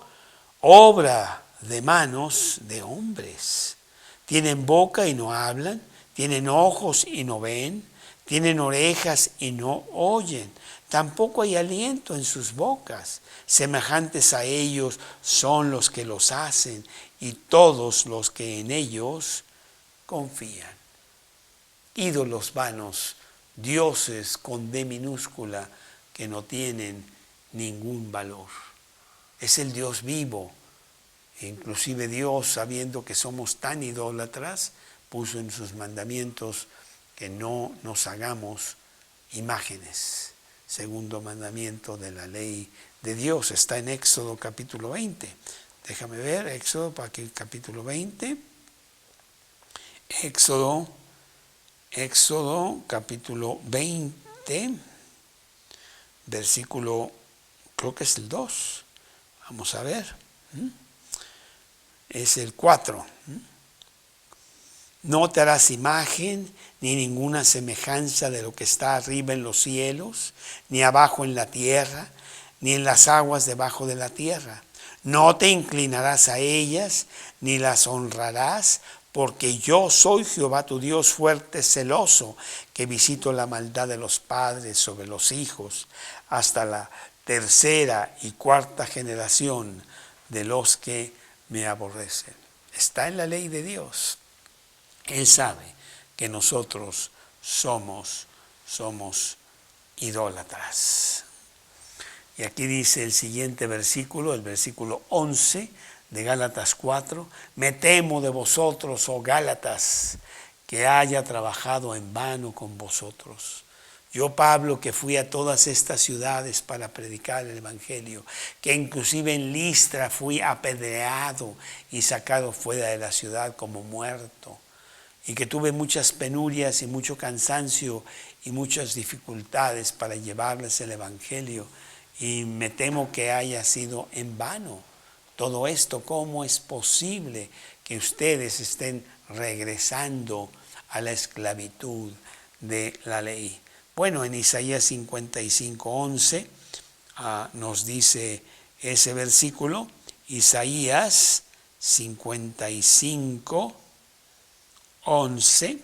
obra de manos de hombres. Tienen boca y no hablan, tienen ojos y no ven, tienen orejas y no oyen. Tampoco hay aliento en sus bocas. Semejantes a ellos son los que los hacen y todos los que en ellos confían. Ídolos vanos, dioses con D minúscula que no tienen ningún valor. Es el Dios vivo. Inclusive Dios, sabiendo que somos tan idólatras, puso en sus mandamientos que no nos hagamos imágenes. Segundo mandamiento de la ley de Dios está en Éxodo capítulo 20. Déjame ver, Éxodo capítulo 20. Éxodo capítulo 20, versículo, creo que es el 2. Vamos a ver. Es el 4. No te harás imagen ni ninguna semejanza de lo que está arriba en los cielos, ni abajo en la tierra, ni en las aguas debajo de la tierra. No te inclinarás a ellas, ni las honrarás, porque yo soy Jehová tu Dios fuerte, celoso, que visito la maldad de los padres sobre los hijos, hasta la tercera y cuarta generación de los que me aborrecen. Está en la ley de Dios. Él sabe que nosotros somos idólatras. Y aquí dice el siguiente versículo, el versículo 11 de Gálatas 4. Me temo de vosotros, oh Gálatas, que haya trabajado en vano con vosotros. Yo, Pablo, que fui a todas estas ciudades para predicar el Evangelio, que inclusive en Listra fui apedreado y sacado fuera de la ciudad como muerto, y que tuve muchas penurias y mucho cansancio y muchas dificultades para llevarles el Evangelio, y me temo que haya sido en vano todo esto. ¿Cómo es posible que ustedes estén regresando a la esclavitud de la ley? Bueno, en Isaías 55:11 nos dice ese versículo. Isaías 55:11.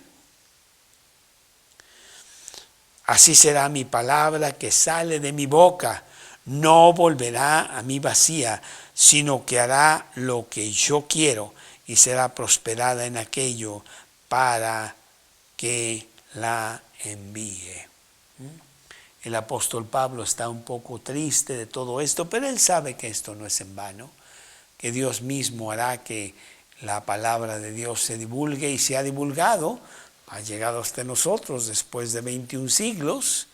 Así será mi palabra que sale de mi boca. No volverá a mí vacía, sino que hará lo que yo quiero y será prosperada en aquello para que la envíe. El apóstol Pablo está un poco triste de todo esto, pero él sabe que esto no es en vano, que Dios mismo hará que la palabra de Dios se divulgue y se ha divulgado, ha llegado hasta nosotros después de 21 siglos.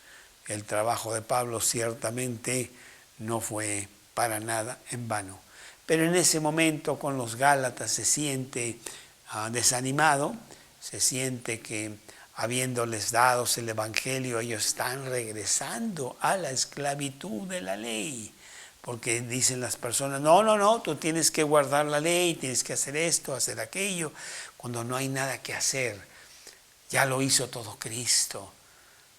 El trabajo de Pablo ciertamente no fue para nada en vano. Pero en ese momento con los Gálatas se siente desanimado, se siente que habiéndoles dado el Evangelio, ellos están regresando a la esclavitud de la ley. Porque dicen las personas, no, tú tienes que guardar la ley, tienes que hacer esto, hacer aquello, cuando no hay nada que hacer. Ya lo hizo todo Cristo.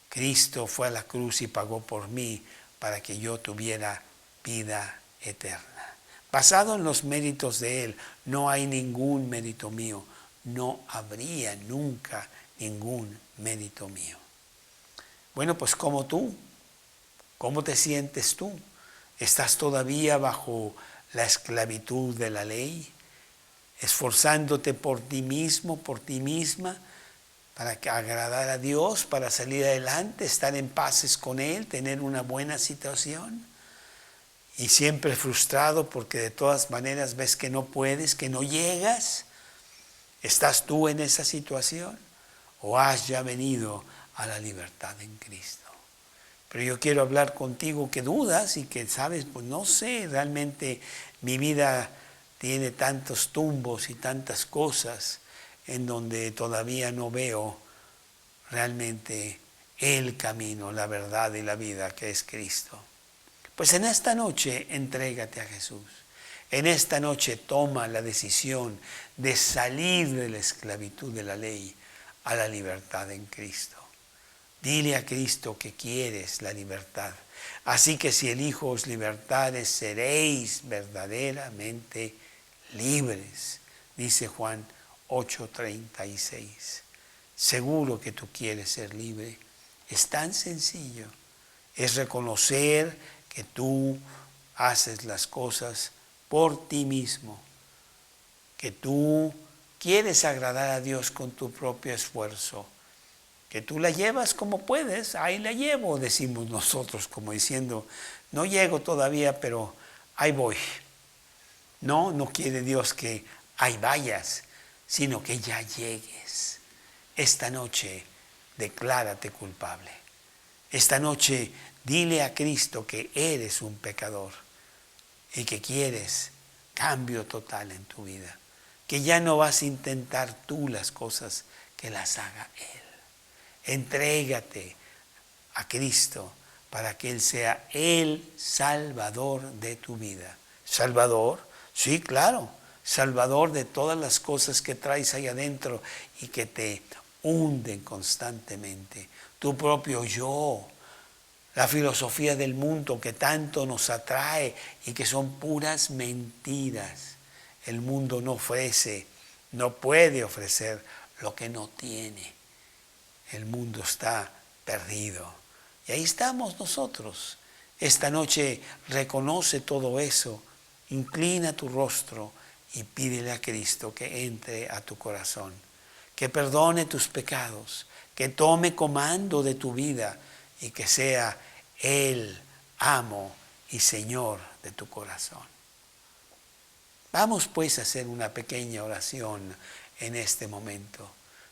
Cristo fue a la cruz y pagó por mí para que yo tuviera vida eterna. Basado en los méritos de Él, no hay ningún mérito mío. No habría nunca ningún mérito mío. Bueno, pues como tú, ¿cómo te sientes tú? ¿Estás todavía bajo la esclavitud de la ley? ¿Esforzándote por ti mismo, por ti misma, para agradar a Dios, para salir adelante, estar en paces con Él, tener una buena situación? Y siempre frustrado porque de todas maneras ves que no puedes, que no llegas. ¿Estás tú en esa situación? ¿O has ya venido a la libertad en Cristo? Pero yo quiero hablar contigo que dudas y que sabes, pues no sé, realmente mi vida tiene tantos tumbos y tantas cosas en donde todavía no veo realmente el camino, la verdad y la vida que es Cristo. Pues en esta noche entrégate a Jesús. En esta noche toma la decisión de salir de la esclavitud de la ley a la libertad en Cristo. Dile a Cristo que quieres la libertad. Así que si elijo os libertades, seréis verdaderamente libres, dice Juan 8:36. Seguro que tú quieres ser libre. Es tan sencillo. Es reconocer que tú haces las cosas por ti mismo, que tú quieres agradar a Dios con tu propio esfuerzo, que tú la llevas como puedes, ahí la llevo, decimos nosotros, como diciendo, no llego todavía, pero ahí voy. No quiere Dios que ahí vayas, sino que ya llegues. Esta noche declárate culpable. Esta noche dile a Cristo que eres un pecador y que quieres cambio total en tu vida, que ya no vas a intentar tú las cosas, que las haga Él. Entrégate a Cristo para que Él sea el Salvador de tu vida. ¿Salvador? Sí, claro. Salvador de todas las cosas que traes ahí adentro y que te hunden constantemente. Tu propio yo, la filosofía del mundo que tanto nos atrae y que son puras mentiras. El mundo no ofrece, no puede ofrecer lo que no tiene. El mundo está perdido. Y ahí estamos nosotros. Esta noche reconoce todo eso, inclina tu rostro y pídele a Cristo que entre a tu corazón, que perdone tus pecados, que tome comando de tu vida y que sea el amo y Señor de tu corazón. Vamos pues a hacer una pequeña oración en este momento.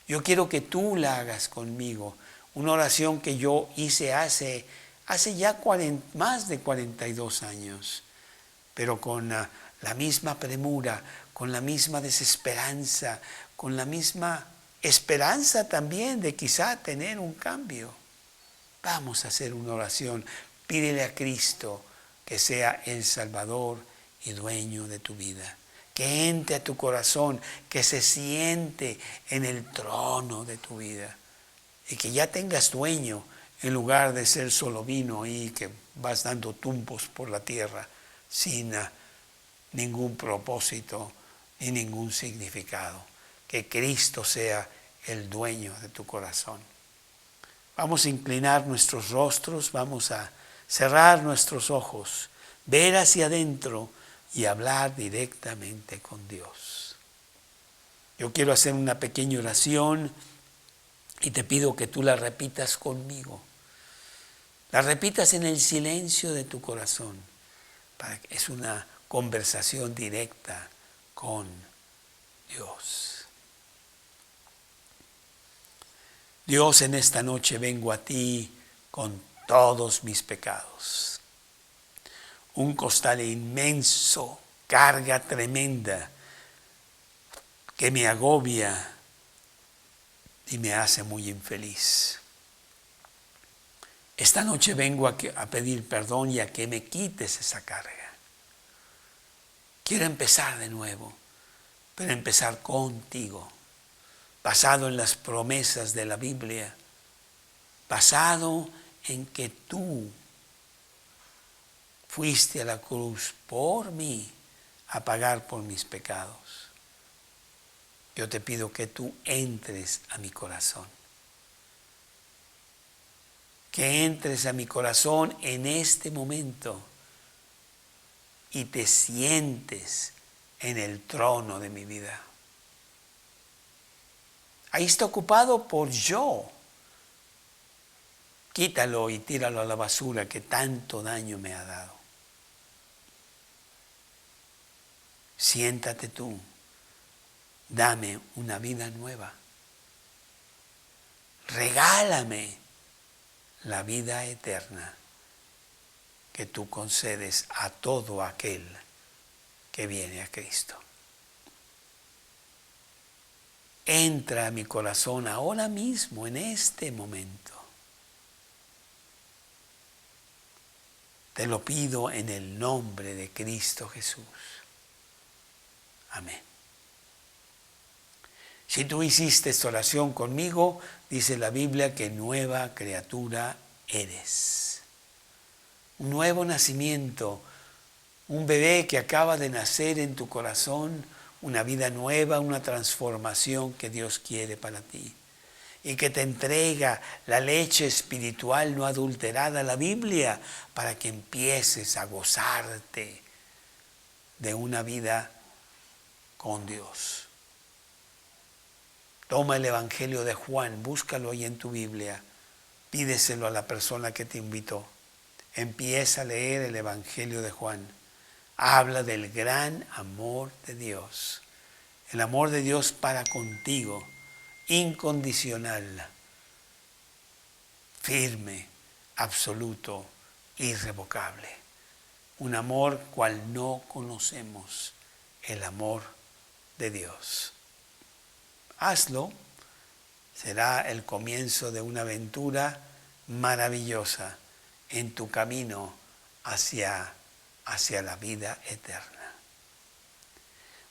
Yo quiero que tú la hagas conmigo, una oración que yo hice hace ya más de 42 años, pero con la misma premura, con la misma desesperanza, con la misma esperanza también de quizá tener un cambio. Vamos a hacer una oración. Pídele a Cristo que sea el Salvador y dueño de tu vida. Que entre a tu corazón, que se siente en el trono de tu vida. Y que ya tengas dueño en lugar de ser solo vino y que vas dando tumbos por la tierra sin ningún propósito ni ningún significado. Que Cristo sea el dueño de tu corazón. Vamos a inclinar nuestros rostros, vamos a cerrar nuestros ojos, ver hacia adentro y hablar directamente con Dios. Yo quiero hacer una pequeña oración y te pido que tú la repitas conmigo. la repitas en el silencio de tu corazón. Es una conversación directa con Dios. Dios, en esta noche vengo a ti con todos mis pecados. Un costal inmenso, carga tremenda que me agobia y me hace muy infeliz. Esta noche vengo a pedir perdón y a que me quites esa carga. Quiero empezar de nuevo, pero empezar contigo, basado en las promesas de la Biblia, basado en que tú fuiste a la cruz por mí a pagar por mis pecados. Yo te pido que tú entres a mi corazón. Que entres a mi corazón en este momento y te sientes en el trono de mi vida. Ahí está ocupado por yo. Quítalo y tíralo a la basura que tanto daño me ha dado. Siéntate tú. Dame una vida nueva. Regálame la vida eterna que tú concedes a todo aquel que viene a Cristo. Entra a mi corazón ahora mismo, en este momento. Te lo pido en el nombre de Cristo Jesús. Amén. Si tú hiciste esta oración conmigo, dice la Biblia que nueva criatura eres. Un nuevo nacimiento, un bebé que acaba de nacer en tu corazón, una vida nueva, una transformación que Dios quiere para ti. Y que te entrega la leche espiritual no adulterada, la Biblia, para que empieces a gozarte de una vida con Dios. Toma el Evangelio de Juan, búscalo ahí en tu Biblia, pídeselo a la persona que te invitó. Empieza a leer el Evangelio de Juan. Habla del gran amor de Dios. El amor de Dios para contigo, incondicional, firme, absoluto, irrevocable. Un amor cual no conocemos, el amor de Dios. Hazlo, será el comienzo de una aventura maravillosa en tu camino hacia la vida eterna.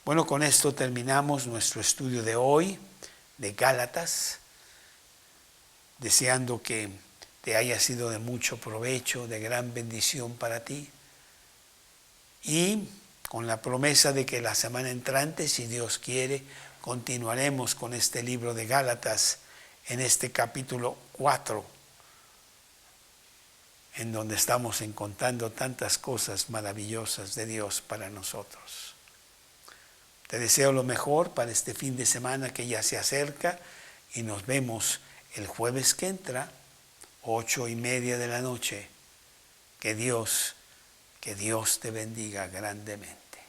Bueno, con esto terminamos nuestro estudio de hoy de Gálatas, deseando que te haya sido de mucho provecho, de gran bendición para ti, y con la promesa de que la semana entrante, si Dios quiere, continuaremos con este libro de Gálatas en este capítulo 4, en donde estamos encontrando tantas cosas maravillosas de Dios para nosotros. Te deseo lo mejor para este fin de semana que ya se acerca y nos vemos el jueves que entra, 8:30 de la noche. Que Dios te bendiga grandemente.